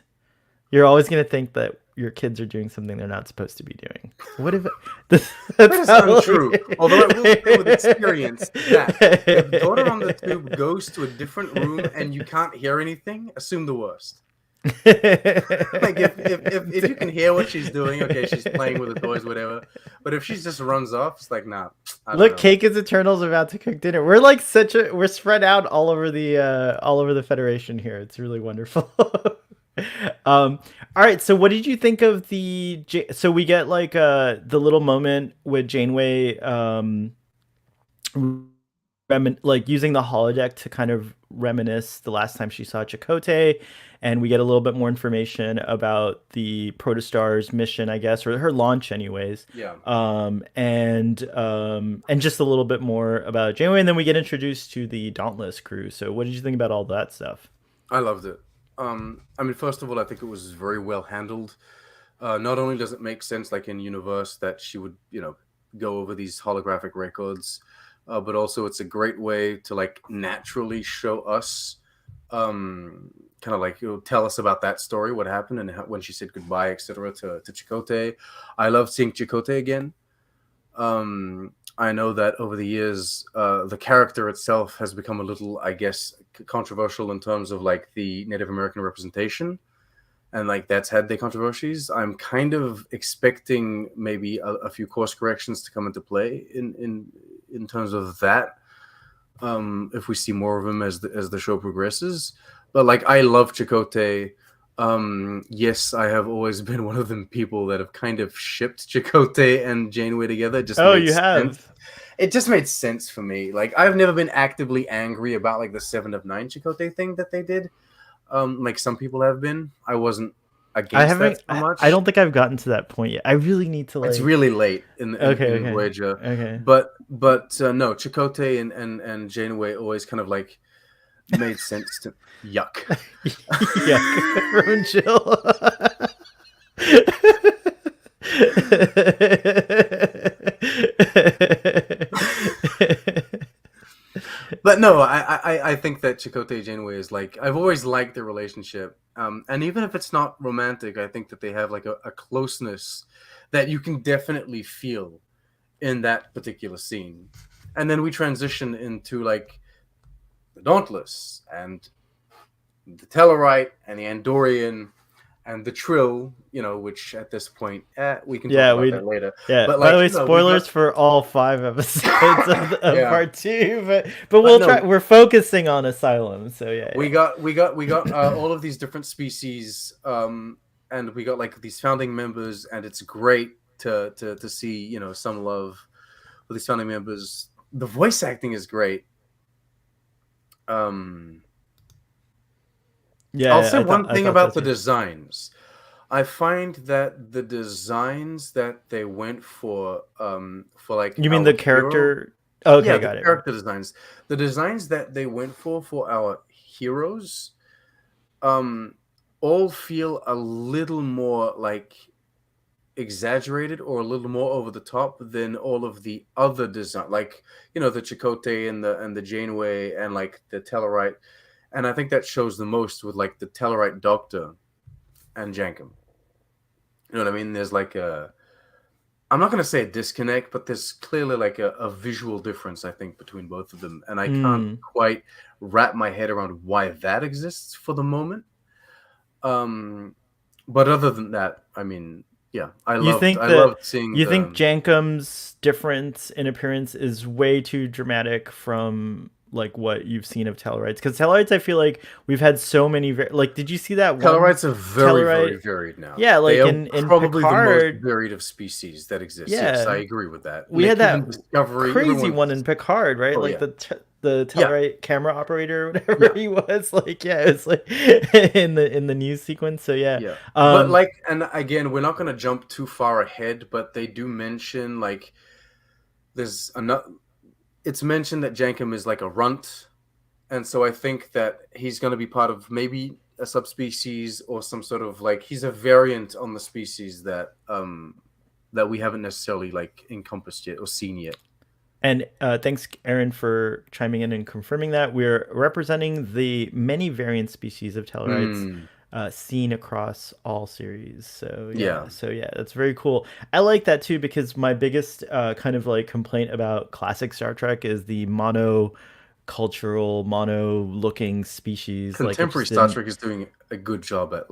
You're always gonna think that your kids are doing something they're not supposed to be doing. What if that is untrue? Although I will say with experience that if daughter on the tube goes to a different room and you can't hear anything, assume the worst. Like if you can hear what she's doing, okay, she's playing with the toys, whatever. But if she just runs off, it's like, nah. Look, Cake is Eternal's about to cook dinner. We're like we're spread out all over the Federation here. It's really wonderful. All right, so what did you think of so we get like the little moment with Janeway like using the holodeck to kind of reminisce the last time she saw Chakotay, and we get a little bit more information about the Protostar's mission, I guess, or her launch anyways. Yeah. And just a little bit more about Janeway, and then we get introduced to the Dauntless crew. So what did you think about all that stuff? I loved it. I mean, first of all, I think it was very well handled. Not only does it make sense, like in universe, that she would, go over these holographic records, but also it's a great way to like naturally show us, kind of like tell us about that story, what happened, and when she said goodbye, etc. to Chakotay. I love seeing Chakotay again. I know that over the years, the character itself has become a little, I guess, controversial in terms of like the Native American representation, and like that's had their controversies. I'm kind of expecting maybe a few course corrections to come into play in terms of that, if we see more of him as the show progresses. But like, I love Chakotay. Yes, I have always been one of them people that have kind of shipped Chakotay and Janeway together. It just you have. It just made sense for me. Like, I've never been actively angry about like the 7 of 9 Chakotay thing that they did. Like some people have been. I wasn't against that so much. I don't think I've gotten to that point yet. I really need to like. It's really late in Voyager. Okay. But no, Chakotay and Janeway always kind of like made sense to yuck. Yuck from Jill. But no, I think that Chakotay Janeway is like, I've always liked their relationship, and even if it's not romantic, I think that they have like a closeness that you can definitely feel in that particular scene. And then we transition into like the Dauntless and the Tellarite and the Andorian and the Trill, which at this point we can talk about that later. Yeah. But by the way, spoilers for all 5 episodes of part 2, but we'll try. We're focusing on Asylum, so yeah. We got all of these different species, and we got like these founding members, and it's great to see some love for these founding members. The voice acting is great. Yeah, I'll say one thing about the designs. I find that the designs that they went for like, you mean the character? Okay, yeah, got the it. Character designs. The designs that they went for our heroes, um, all feel a little more like exaggerated or a little more over the top than all of the other design, like the Chakotay and the Janeway and like the Tellarite, and I think that shows the most with like the Tellarite Doctor and Jankum. You know what I mean? There's like I'm not going to say a disconnect, but there's clearly like a visual difference, I think, between both of them. And I can't quite wrap my head around why that exists for the moment. But other than that, I mean, yeah, I loved seeing you think Jankum's difference in appearance is way too dramatic from like what you've seen of Tellarites? Because Tellarites, I feel like we've had so many. Like, did you see that one? Tellarites are very varied now. Yeah, like they are in probably Picard, the most varied of species that exist. Yeah. Yes, I agree with that. We had that crazy one in Picard, right? Oh, like yeah. the Tellarite camera operator, or whatever he was. Like, yeah, it's like in the news sequence. So yeah. But like, and again, we're not going to jump too far ahead, but they do mention like there's another. It's mentioned that Jankum is like a runt, and so I think that he's going to be part of maybe a subspecies or some sort of like he's a variant on the species that that we haven't necessarily like encompassed yet or seen yet. And thanks, Aaron, for chiming in and confirming that. We're representing the many variant species of Tellarites seen across all series. So yeah, that's very cool. I like that too, because my biggest kind of like complaint about classic Star Trek is the monocultural, mono-looking species. Contemporary Star Trek is doing a good job at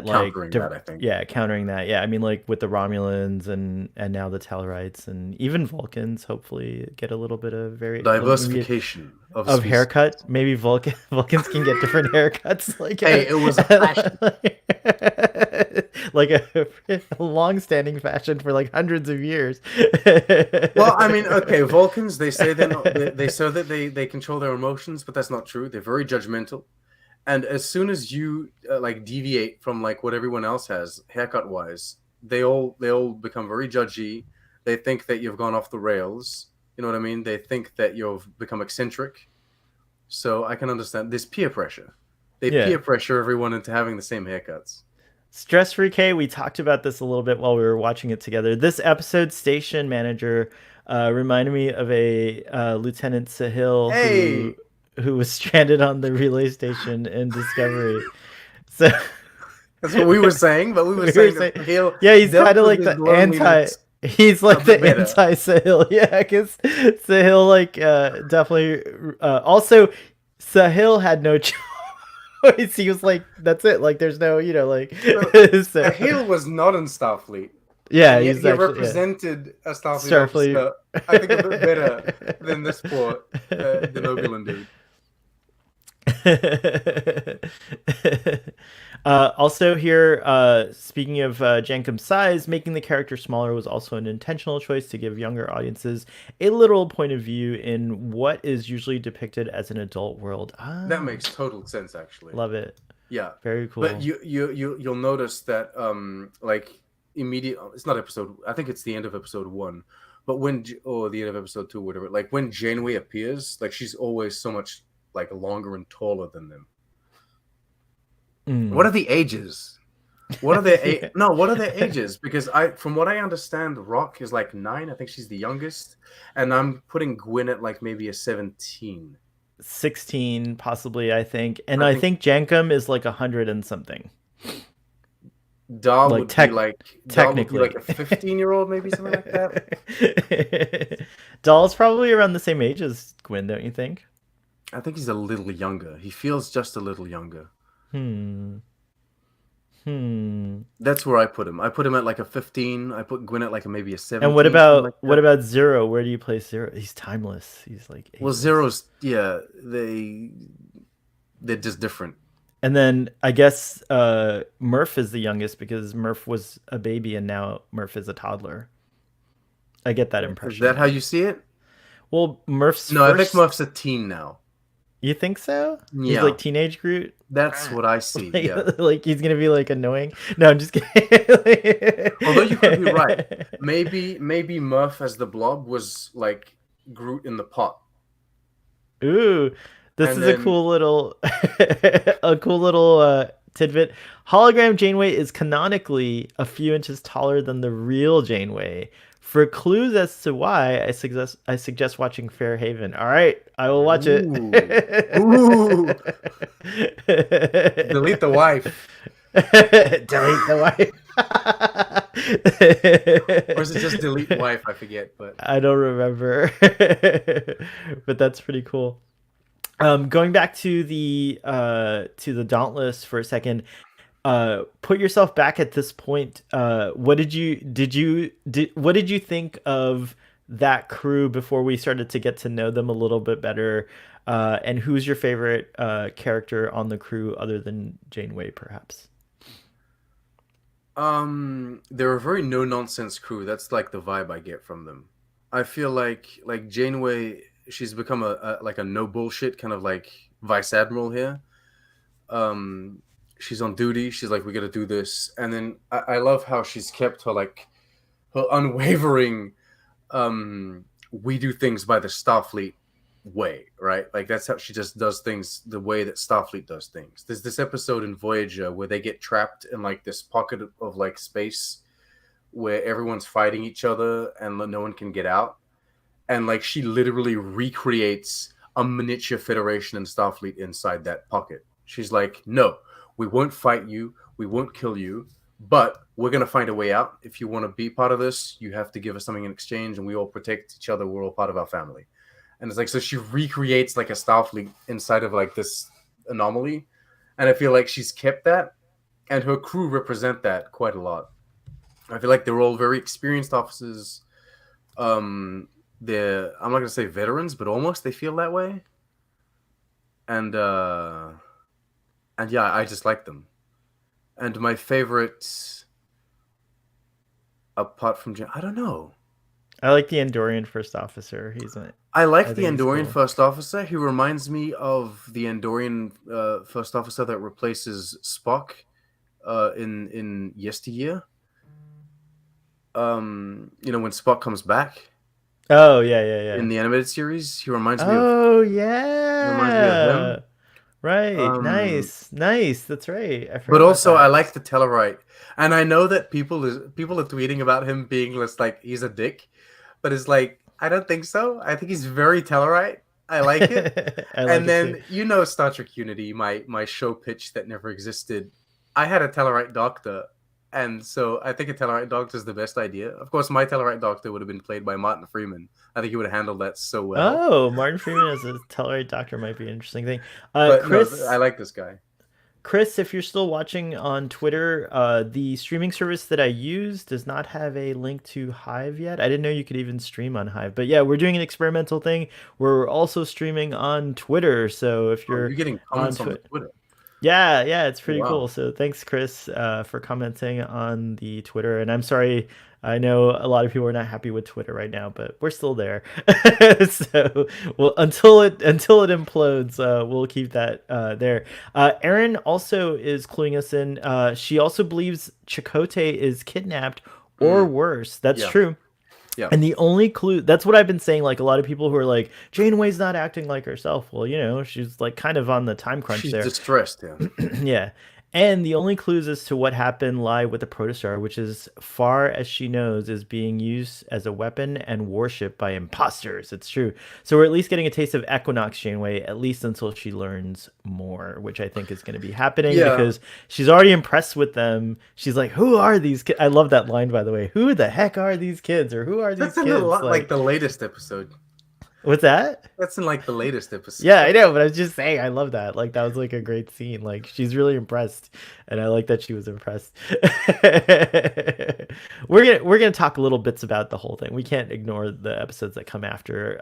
countering that, I think. Yeah, countering that. Yeah, I mean, like with the Romulans and now the Tellarites and even Vulcans, hopefully get a little bit of diversification of haircut. Maybe Vulcans can get different haircuts. Like, hey, it was a fashion. like a long-standing fashion for like hundreds of years. Well, I mean, okay, Vulcans, they say they say that they control their emotions, but that's not true. They're very judgmental. And as soon as you like deviate from like what everyone else has haircut wise, they all become very judgy. They think that you've gone off the rails. You know what I mean? They think that you've become eccentric. So I can understand this peer pressure. They peer pressure everyone into having the same haircuts. Stress Free K, we talked about this a little bit while we were watching it together. This episode station manager reminded me of a Lieutenant Sahil who was stranded on the relay station in Discovery. So that's what we were saying, but we were saying that Sahil, he's kind of like the anti. He's like the anti-Sahil, yeah, because Sahil like definitely. Also, Sahil had no choice. He was like, "That's it." Like, there's no, like. Sahil was not in Starfleet. Yeah, he represented a Starfleet officer, I think, a bit better than this poor Denobulan dude. Also here, speaking of Jankum's size, making the character smaller was also an intentional choice to give younger audiences a literal point of view in what is usually depicted as an adult world. That makes total sense, actually. Love it. Yeah, very cool. But you'll notice that like it's not episode. I think it's the end of episode 1. But the end of episode 2, whatever. Like when Janeway appears, like she's always so much like longer and taller than them. What are the ages? What are their what are their ages? Because from what I understand, Rock is like 9. I think she's the youngest, and I'm putting Gwyn at like maybe a 17, 16, possibly. I think, and I think Jankum is like 100 and something. Dahl would be like technically like a 15-year-old, maybe something like that. Dahl's probably around the same age as Gwyn, don't you think? I think he's a little younger. He feels just a little younger. That's where I put him. I put him at like a 15. I put Gwyn at like maybe a 17. And what about Zero? Where do you place Zero? He's timeless. He's like ageless. Well, Zero's they're just different. And then I guess Murph is the youngest because Murph was a baby and now Murph is a toddler. I get that impression. Is that how you see it? Well, Murph's I think Murph's a teen now. You think so? Yeah. He's like teenage Groot? That's what I see, like he's going to be like annoying? No, I'm just kidding. Although you could be right. Maybe Murph as the Blob was like Groot in the pot. Ooh, This And is a then cool little a cool little tidbit. Hologram Janeway is canonically a few inches taller than the real Janeway. For clues as to why, I suggest watching Fairhaven. All right, I will watch it. ooh, ooh, delete the wife. Delete the Or is it just wife. delete wife? I forget, but I don't remember, but that's pretty cool. Going back to the Dauntless for a second, put yourself back at this point. What what did you think of that crew before we started to get to know them a little bit better? And who's your favorite character on the crew other than Janeway, perhaps? they're a very no nonsense crew. That's like the vibe I get from them. I feel like Janeway, she's become a like a no bullshit kind of like vice admiral here. Um, she's on duty. She's like, we got to do this, and then I love how she's kept her like her unwavering. We do things by the Starfleet way, right? Like that's how she just does things the way that Starfleet does things. There's this episode in Voyager where they get trapped in like this pocket of like space where everyone's fighting each other and no one can get out. And like she literally recreates a miniature Federation and Starfleet inside that pocket. She's like, no, we won't fight you, we won't kill you, but we're gonna find a way out. If you want to be part of this, you have to give us something in exchange, and we all protect each other. We're all part of our family. And it's like, so she recreates like a Starfleet inside of like this anomaly, and I feel like she's kept that, and her crew represent that quite a lot. I feel like they're all very experienced officers. They're, I'm not gonna say veterans, but almost they feel that way. And yeah, I just like them. And my favorite, apart from I don't know. I like the Andorian first officer. I like I the think he's Andorian cool. first officer. He reminds me of the Andorian first officer that replaces Spock in yesteryear. When Spock comes back Oh yeah, yeah, yeah. in the animated series, Oh he reminds me of yeah. him. Right. Um, Nice. Nice. That's right. I but forgot about also I that. like the Tellarite, and I know that people are tweeting about him being just like he's a dick, but it's like I don't think so. I think he's very Tellarite. I like it. I like And it too. then Star Trek Unity, my show pitch that never existed. I had a Tellarite doctor, and so I think a Tellarite doctor is the best idea. Of course, my Tellarite doctor would have been played by Martin Freeman. I think he would have handled that so well. Oh, Martin Freeman as a Telluride doctor might be an interesting thing. But no, I like this guy. Chris, if you're still watching on Twitter, the streaming service that I use does not have a link to Hive yet. I didn't know you could even stream on Hive. But yeah, we're doing an experimental thing. We're also streaming on Twitter. So if Oh, you're you're getting on comments on the Twitter, Twitter. yeah, yeah, it's pretty cool. Wow. So thanks, Chris, for commenting on the Twitter. And I'm sorry, I know a lot of people are not happy with Twitter right now, but we're still there. So, well, until it implodes, we'll keep that there. Erin also is cluing us in. She also believes Chakotay is kidnapped, or Mm, worse. That's yeah. true. Yeah. And the only clue, that's what I've been saying. Like a lot of people who are like, Janeway's not acting like herself. Well, she's like kind of on the time crunch She's there. distressed. Yeah. Yeah. And the only clues as to what happened lie with the Protostar, which, as far as she knows, is being used as a weapon and worshipped by imposters. It's true. So we're at least getting a taste of Equinox Janeway, at least until she learns more, which I think is going to be happening Yeah. because she's already impressed with them. She's like, who are these kids? I love that line, by the way. Who the heck are these kids? Or who are these That's in a kids? lot like Like, the latest episode. what's that? That's in like the latest episode. Yeah, I know, but I was just saying I love that. Like that was like a great scene. Like she's really impressed, and I like that she was impressed. We're gonna talk a little bits about the whole thing. We can't ignore the episodes that come after.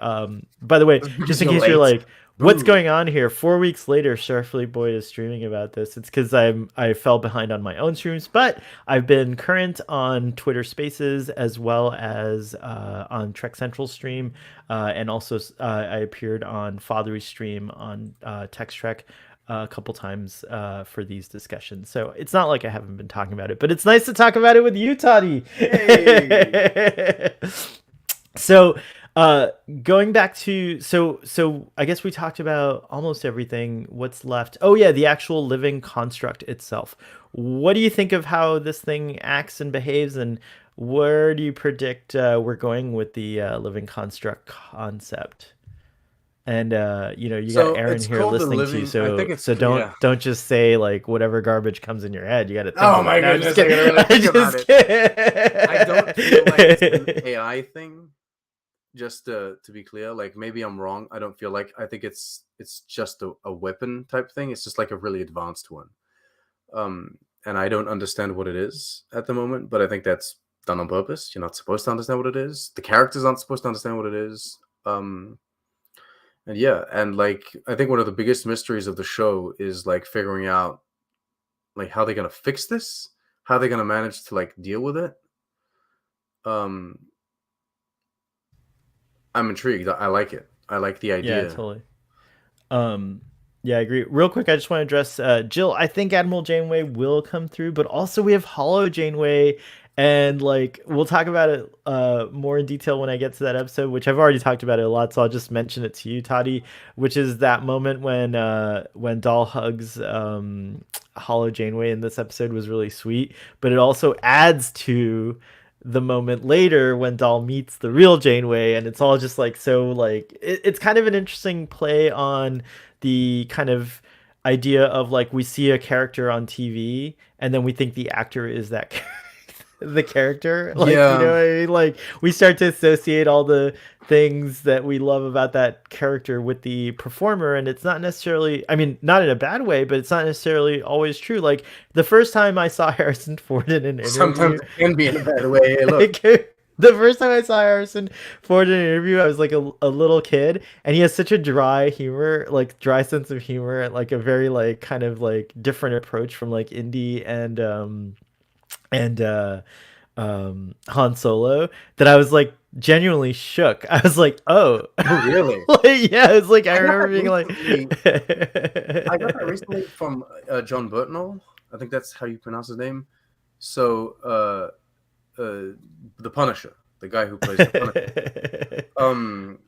By the way, just Because in you're case you're late. like, what's Boo. going on here? 4 weeks later, Starfleet Boy is streaming about this. It's because I fell behind on my own streams, but I've been current on Twitter Spaces as well as on Trek Central stream, and also I appeared on Father's stream on Text Trek a couple times for these discussions. So it's not like I haven't been talking about it, but it's nice to talk about it with you, Toddy. Hey. So Uh, Going back to so I guess we talked about almost everything. What's left? Oh yeah, the actual living construct itself. What do you think of how this thing acts and behaves, and where do you predict we're going with the living construct concept? And you got So Aaron it's here called the listening to you, living. I think it's so yeah. don't just say like whatever garbage comes in your head. You got to think Oh of it. my No, I'm just goodness, I kidding. gotta really I'm think about just it. I don't feel like it's an kidding. AI thing. Just to be clear, like maybe I'm wrong. I don't feel like. I think it's just a weapon type thing. It's just like a really advanced one. Um, and I don't understand what it is at the moment. But I think that's done on purpose. You're not supposed to understand what it is. The characters aren't supposed to understand what it is. And yeah, and like I think one of the biggest mysteries of the show is like figuring out like how they're gonna fix this, how they're gonna manage to like deal with it. Um, I'm intrigued. I like it. I like the Yeah, idea. totally. Um, yeah, I agree. Real quick, I just want to address Jill. I think Admiral Janeway will come through, but also we have Hollow Janeway, and like we'll talk about it more in detail when I get to that episode, which I've already talked about it a lot. So I'll just mention it to you, Toddy, which is that moment when Doll hugs Hollow Janeway in this episode was really sweet, but it also adds to the moment later when Doll meets the real Janeway, and it's all just like so like it's kind of an interesting play on the kind of idea of like we see a character on TV and then we think the actor is that the character, like, you know Yeah, what I mean? Like we start to associate all the things that we love about that character with the performer, and it's not necessarily, I mean, not in a bad way, but it's not necessarily always true. Like the first time I saw Harrison Ford in an sometimes interview, it can be in a bad way. Hey, look, like the first time I saw Harrison Ford in an interview, I was like a little kid, and he has such a dry humor, like dry sense of humor, and like a very like kind of like different approach from like indie and Han Solo, that I was like genuinely shook. I was like, oh, oh really? like, yeah, it's like I I got remember that being like, recently. I got that recently from John Burtnell. I think that's how you pronounce his name. So, the Punisher, the guy who plays the Punisher. Um,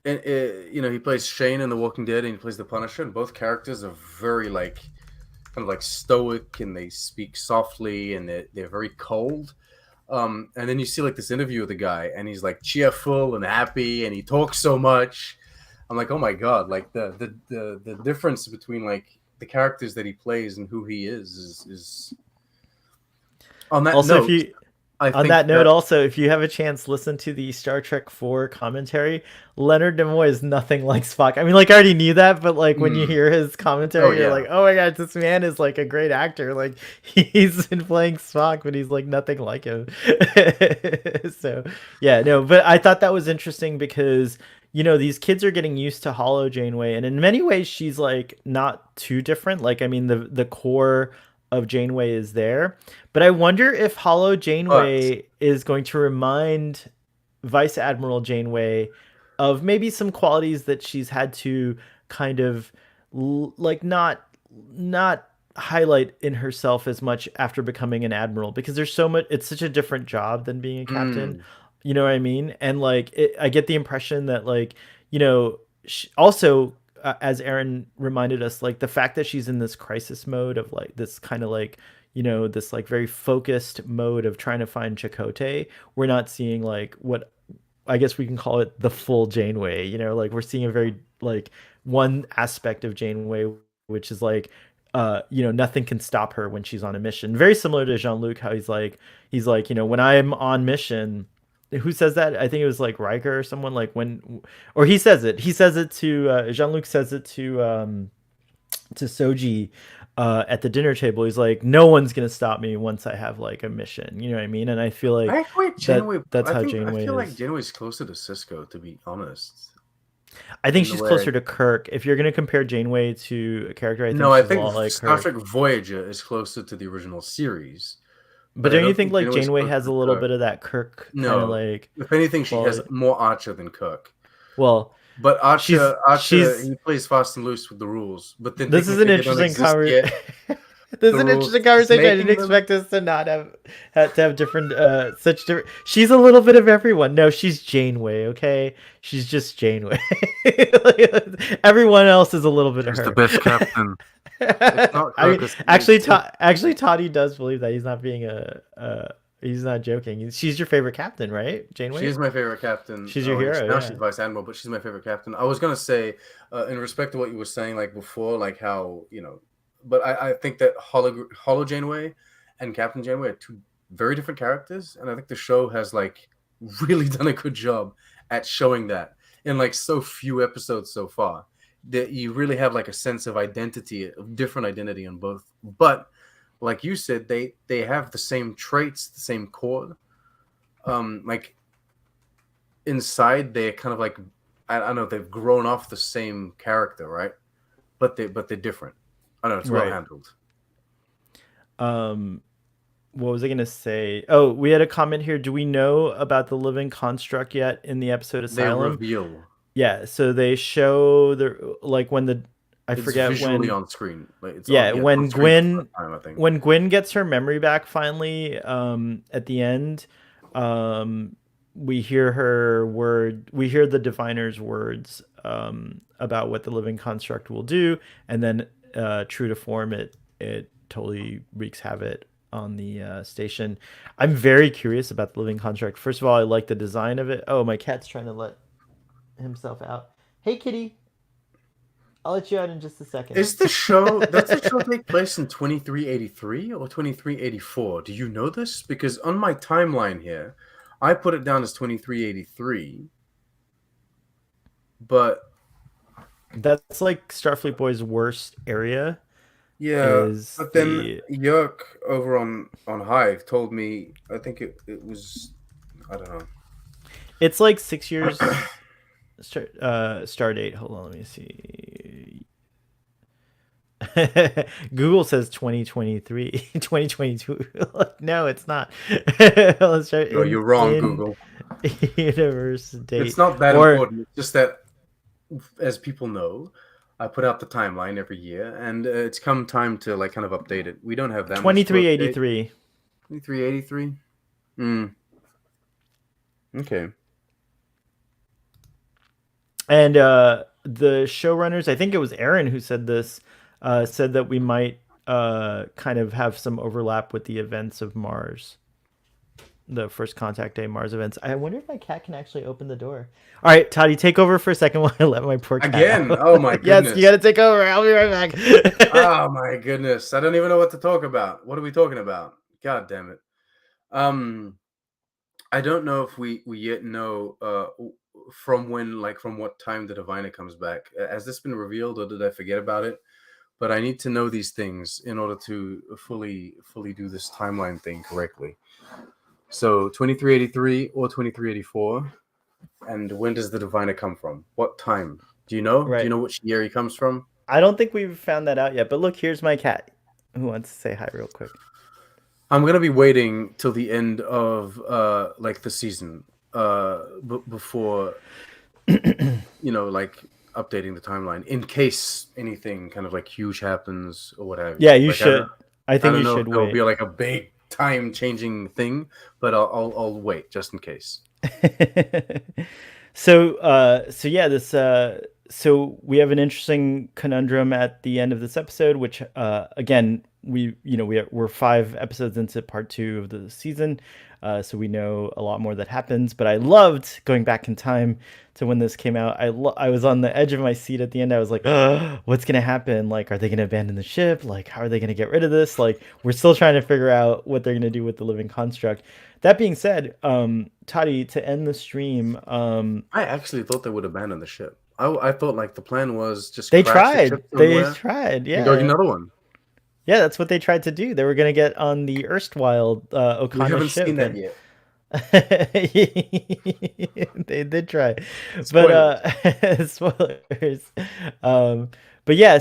he plays Shane in The Walking Dead, and he plays the Punisher. And both characters are very like kind of like stoic, and they speak softly, and they're very cold. And then you see like this interview with the guy, and he's like cheerful and happy, and he talks so much. I'm like, oh my god, like the difference between like the characters that he plays and who he is. On that Also, if note, you I on think that note, that also, if you have a chance, listen to the Star Trek 4 commentary. Leonard Nimoy is nothing like Spock. I mean, like, I already knew that, but, like, when you mm, hear his oh commentary, you're yeah, like, oh my god, this man is, like, a great actor. Like, he's been playing Spock, but he's, like, nothing like him. So, yeah, no, but I thought that was interesting because, these kids are getting used to Hollow Janeway, and in many ways, she's, like, not too different. Like, I mean, the core of Janeway is there. But I wonder if Hollow but Janeway is going to remind Vice Admiral Janeway of maybe some qualities that she's had to kind of like not highlight in herself as much after becoming an admiral, because there's so much, it's such a different job than being a captain. mm, You know what I mean? And like I get the impression that like, also as Aaron reminded us, like the fact that she's in this crisis mode of like this kind of like, this like very focused mode of trying to find Chakotay. We're not seeing like what I guess we can call it the full Janeway. Like we're seeing a very like one aspect of Janeway, which is like, nothing can stop her when she's on a mission. Very similar to Jean-Luc, how he's like, when I'm on mission. Who says that? I think it was like Riker or someone, like when, or he says it. He says it to Jean-Luc says it to Soji at the dinner table. He's like, no one's gonna stop me once I have like a mission. You know what I mean? And I feel like I equate that Janeway. that's how I Janeway feel like is. Janeway's closer to Cisco, to be honest, I think in the she's way. closer to Kirk. If you're gonna compare Janeway to a character, I No, think I she's a think lot like Star Kirk. Trek Voyager is closer to the original series, But but I don't you don't think think like Janeway's Janeway closer has to a little Kirk. bit of that Kirk kind of No, like if anything, she has quality? more Archer than Kirk. Well, But she's Archer, she's he plays fast and loose with the rules, but then this thinking is an they don't interesting exist yet. This is the an rules. interesting Just conversation. I didn't making them. expect us to not have different such different. She's a little bit of everyone. No, she's Janeway. Okay, she's just Janeway. Everyone else is a little bit of She's the her. best captain. It's not I her mean, because actually, Toddy does believe that he's not being he's not joking. She's your favorite captain, right, she Janeway? is my favorite captain. She's your hero. Now Yeah. she's vice admiral, but she's my favorite captain. I was gonna say, in respect to what you were saying, like before, like how but I think that Holo Janeway and Captain Janeway are two very different characters, and I think the show has like really done a good job at showing that in like so few episodes so far that you really have like a sense of identity, of different identity in both. But like you said, they have the same traits, the same core. Like inside, they're kind of like I don't know, they've grown off the same character, right? But they're different. I don't know, it's well Right. handled. What was I gonna say? Oh, we had a comment here. Do we know about the living construct yet in the episode They Asylum? reveal Yeah, so they show the like when the I it's forget visually when on screen. Like it's yeah, it's on when screen for the Gwen first time, I think. when Gwen gets her memory back finally at the end, we hear we hear the diviner's words about what the living construct will do, and then true to form, it totally wreaks havoc on the station. I'm very curious about the living construct. First of all, I like the design of it. Oh, my cat's trying to let himself out. Hey, kitty. I'll let you out in just a second. Does the show take place in 2383 or 2384? Do you know this? Because on my timeline here, I put it down as 2383. But That's like Starfleet Boy's worst area. yeah, Is but then the Yerk over on Hive told me I think it was I don't know. It's like 6 years star date. Hold on, let me see. Google says 2023, 2022. No, it's not. Let's try No, you're wrong, Google. Universe date. It's not that Or important. It's just that, as people know, I put out the timeline every year, and it's come time to like kind of update it. We don't have that much to update. 2383. 2383. Hmm. Okay. And the showrunners, I think it was Aaron who said this, said that we might kind of have some overlap with the events of Mars, the First Contact Day Mars events. I wonder if my cat can actually open the door. All right, Toddy, take over for a second while I let my poor cat Again? out. Oh my Yes, goodness. you got to take over. I'll be right back. Oh my goodness. I don't even know what to talk about. What are we talking about? God damn it. I don't know if we yet know from what time the Diviner comes back. Has this been revealed or did I forget about it? But I need to know these things in order to fully do this timeline thing correctly. So 2383 or 2384, and when does the Diviner come from? What time? Do you know? Right. Do you know which year he comes from? I don't think we've found that out yet. But look, here's my cat who wants to say hi real quick. I'm gonna be waiting till the end of like the season before like updating the timeline in case anything kind of like huge happens or whatever. Yeah, you like, should. I think you know should if there'll wait. be like a big time changing thing, but I'll wait just in case. So yeah, this so we have an interesting conundrum at the end of this episode, which again we're 5 episodes into part 2 of the season, so we know a lot more that happens. But I loved going back in time to when this came out. I was on the edge of my seat at the end. I was like, what's gonna happen? Like, are they gonna abandon the ship? Like, how are they gonna get rid of this? Like, we're still trying to figure out what they're gonna do with the living construct. That being said, Toddy, to end the stream, I actually thought they would abandon the ship. I thought like the plan was just they crash the tried. ship They somewhere tried. and go get Yeah. another one. Yeah, that's what they tried to do. They were gonna get on the erstwhile We Okana haven't ship. seen that yet. They did try, Spoilers. but spoilers. but yeah,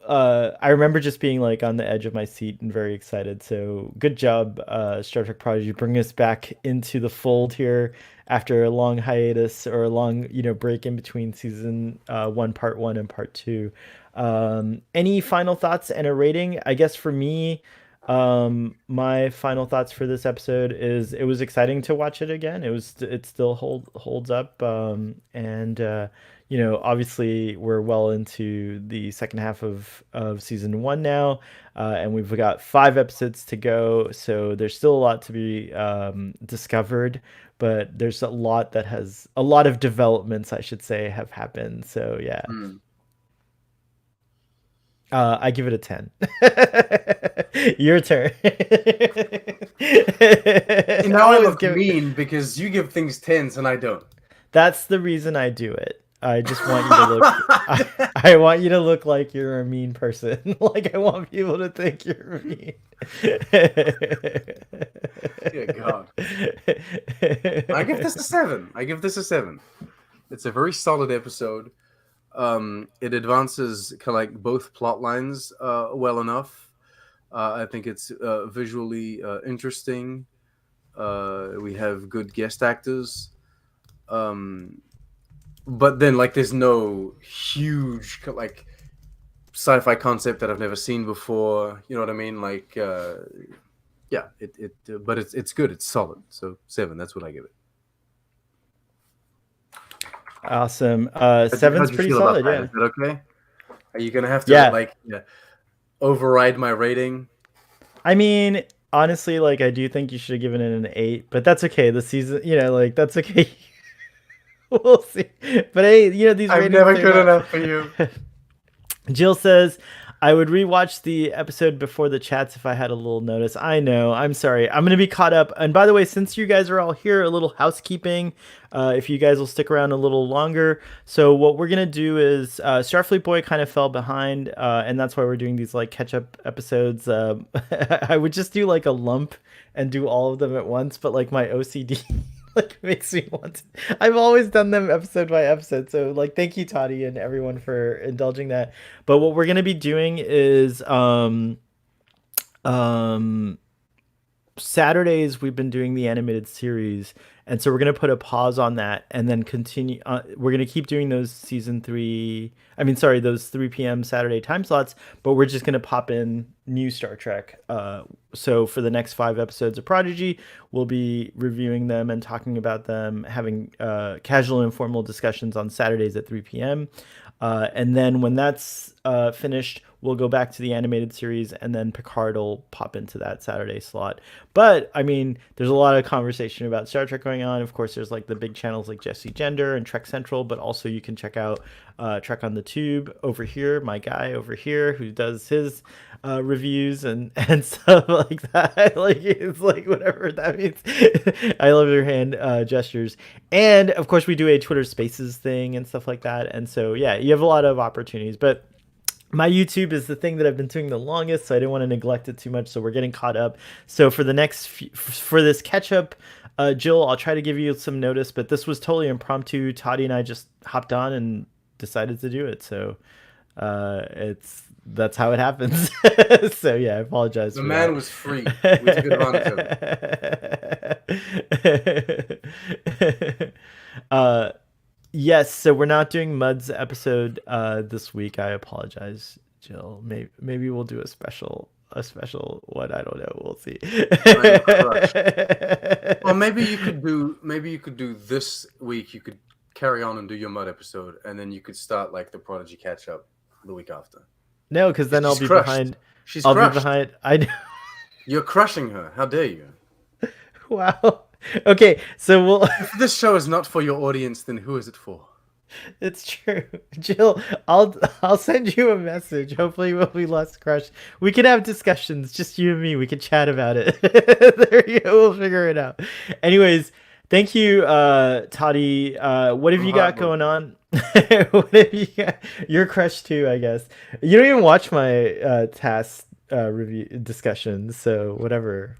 I remember just being like on the edge of my seat and very excited. So good job, Star Trek Prodigy, bringing us back into the fold here after a long hiatus or a long break in between season one, part one, and part two. Any final thoughts and a rating? I guess for me, my final thoughts for this episode is it was exciting to watch it again. It still holds up, and obviously we're well into the second half of season one now, and we've got 5 episodes to go. So there's still a lot to be discovered, but there's a lot of developments, I should say, have happened. So yeah. Hmm. I give it a 10. Your turn. And now I Always look give. mean because you give things tens and I don't. That's the reason I do it. I just want you to look. I want you to look like you're a mean person. Like I want people to think you're mean. Dear God. I give this a 7. I give this a 7. It's a very solid episode. It advances kind of like both plot lines well enough. I think it's visually interesting. We have good guest actors. But then like there's no huge like sci-fi concept that I've never seen before. You know what I mean? Like yeah, but it's good. It's solid. So 7. That's what I give it. Awesome. How'd Seven's you pretty feel about solid. that? Yeah. Is that okay? Are you gonna have to Yeah. like override my rating? I mean, honestly, like I do think you should have given it an 8, but that's okay. The season, like that's okay. We'll see. But hey, these I'm ratings, never they're good not. enough for you. Jill says, I would rewatch the episode before the chats if I had a little notice. I know. I'm sorry. I'm going to be caught up. And by the way, since you guys are all here, a little housekeeping. If you guys will stick around a little longer. So, what we're going to do is Starfleet Boy kind of fell behind. And that's why we're doing these like catch up episodes. I would just do like a lump and do all of them at once. But like my OCD. Like makes me want to. I've always done them episode by episode, so like thank you Toddy and everyone for indulging that. But what we're gonna be doing is um Saturdays we've been doing the animated series, and so we're gonna put a pause on that and then continue. We're gonna keep doing those season three. I mean, sorry, those 3 p.m. Saturday time slots, but we're just gonna pop in new Star Trek. So for the next 5 episodes of Prodigy, we'll be reviewing them and talking about them, having casual informal discussions on Saturdays at 3 p.m. And then when that's finished, we'll go back to the animated series, and then Picard will pop into that Saturday slot. But I mean, there's a lot of conversation about Star Trek going on. Of course, there's like the big channels like Jesse Gender and Trek Central, but also you can check out Trek on the Tube over here, my guy over here who does his reviews and stuff like that. Like it's like whatever that means. I love your hand gestures, and of course we do a Twitter Spaces thing and stuff like that. And so yeah, you have a lot of opportunities, but my YouTube is the thing that I've been doing the longest, so I didn't want to neglect it too much. So we're getting caught up. So for the for this catch up, Jill, I'll try to give you some notice, but this was totally impromptu. Toddy and I just hopped on and decided to do it. So that's how it happens. So yeah, I apologize. The for man that. was free. We took advantage of it. Yes, so we're not doing Mud's episode this week. I apologize, Jill. Maybe we'll do a special one. I don't know. We'll see. I'm crushed. Well, maybe you could do this week. You could carry on and do your Mud episode, and then you could start like the Prodigy catch up the week after. No, because then I'll She's be crushed. behind. She's I'll crushed. be behind. I know. You're crushing her. How dare you? Wow. Okay, so we'll. If this show is not for your audience, then who is it for? It's true, Jill. I'll send you a message. Hopefully, we'll be less crushed. We can have discussions, just you and me. We can chat about it. There you go. We'll figure it out. Anyways, thank you, Toddy. What have you got going on? What have you got? You're crushed too, I guess. You don't even watch my task review discussions, so whatever.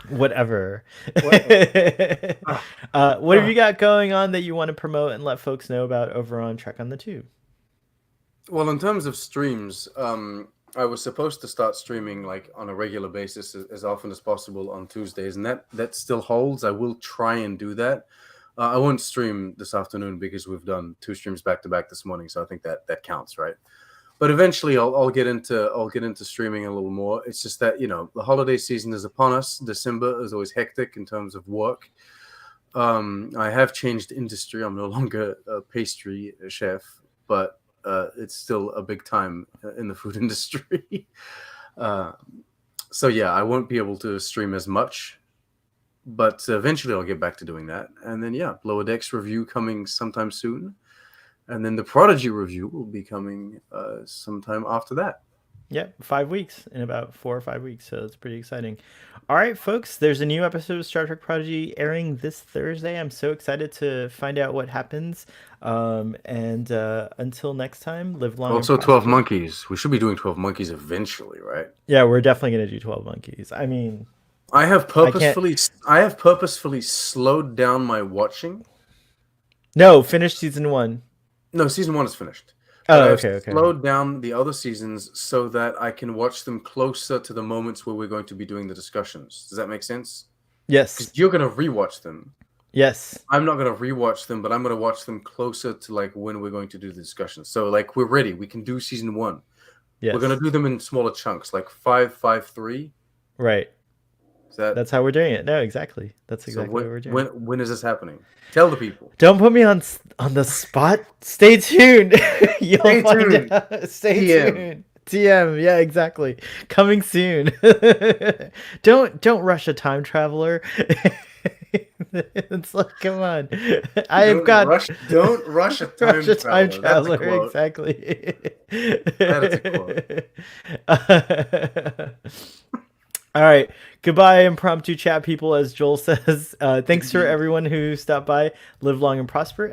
Whatever. What have you got going on that you want to promote and let folks know about over on Trek on the Tube? Well, in terms of streams, I was supposed to start streaming like on a regular basis as often as possible on Tuesdays, and that still holds. I will try and do that. I won't stream this afternoon because we've done 2 streams back to back this morning, so I think that counts, right? But eventually, I'll get into streaming a little more. It's just that the holiday season is upon us. December is always hectic in terms of work. I have changed industry. I'm no longer a pastry chef, but it's still a big time in the food industry. So yeah, I won't be able to stream as much, but eventually I'll get back to doing that. And then yeah, Lower Decks review coming sometime soon, and then the Prodigy review will be coming sometime after that. Yeah, 5 weeks, in about 4 or 5 weeks, so it's pretty exciting. All right, folks, there's a new episode of Star Trek Prodigy airing this Thursday. I'm so excited to find out what happens. And until next time, live long and Also, 12 prosper. Monkeys. We should be doing 12 Monkeys eventually, right? Yeah, we're definitely gonna do 12 Monkeys. I mean, I have I can't. purposefully slowed down my watching. No, finish season 1. No, season 1 is finished. But Oh, I've okay, okay. slowed down the other seasons so that I can watch them closer to the moments where we're going to be doing the discussions. Does that make sense? Because Yes, you're going to rewatch them. yes, I'm not going to rewatch them, but I'm going to watch them closer to like when we're going to do the discussions. So like we're ready. We can do season 1. yes. We're going to do them in smaller chunks, like 5, 5, 3. Right. Is that That's how we're doing it. No, exactly. That's so? exactly what we're doing. When is this happening? Tell the people. Don't put me on the spot. Stay tuned. You'll Stay find tuned. out. Stay TM. tuned. TM. Yeah, exactly. Coming soon. Don't rush a time traveler. It's like, come on. I've got Don't rush a time rush a time traveler. traveler. Exactly. That is a quote. All right. Goodbye, impromptu chat people, as Joel says. Thanks for everyone who stopped by. Live long and prosper.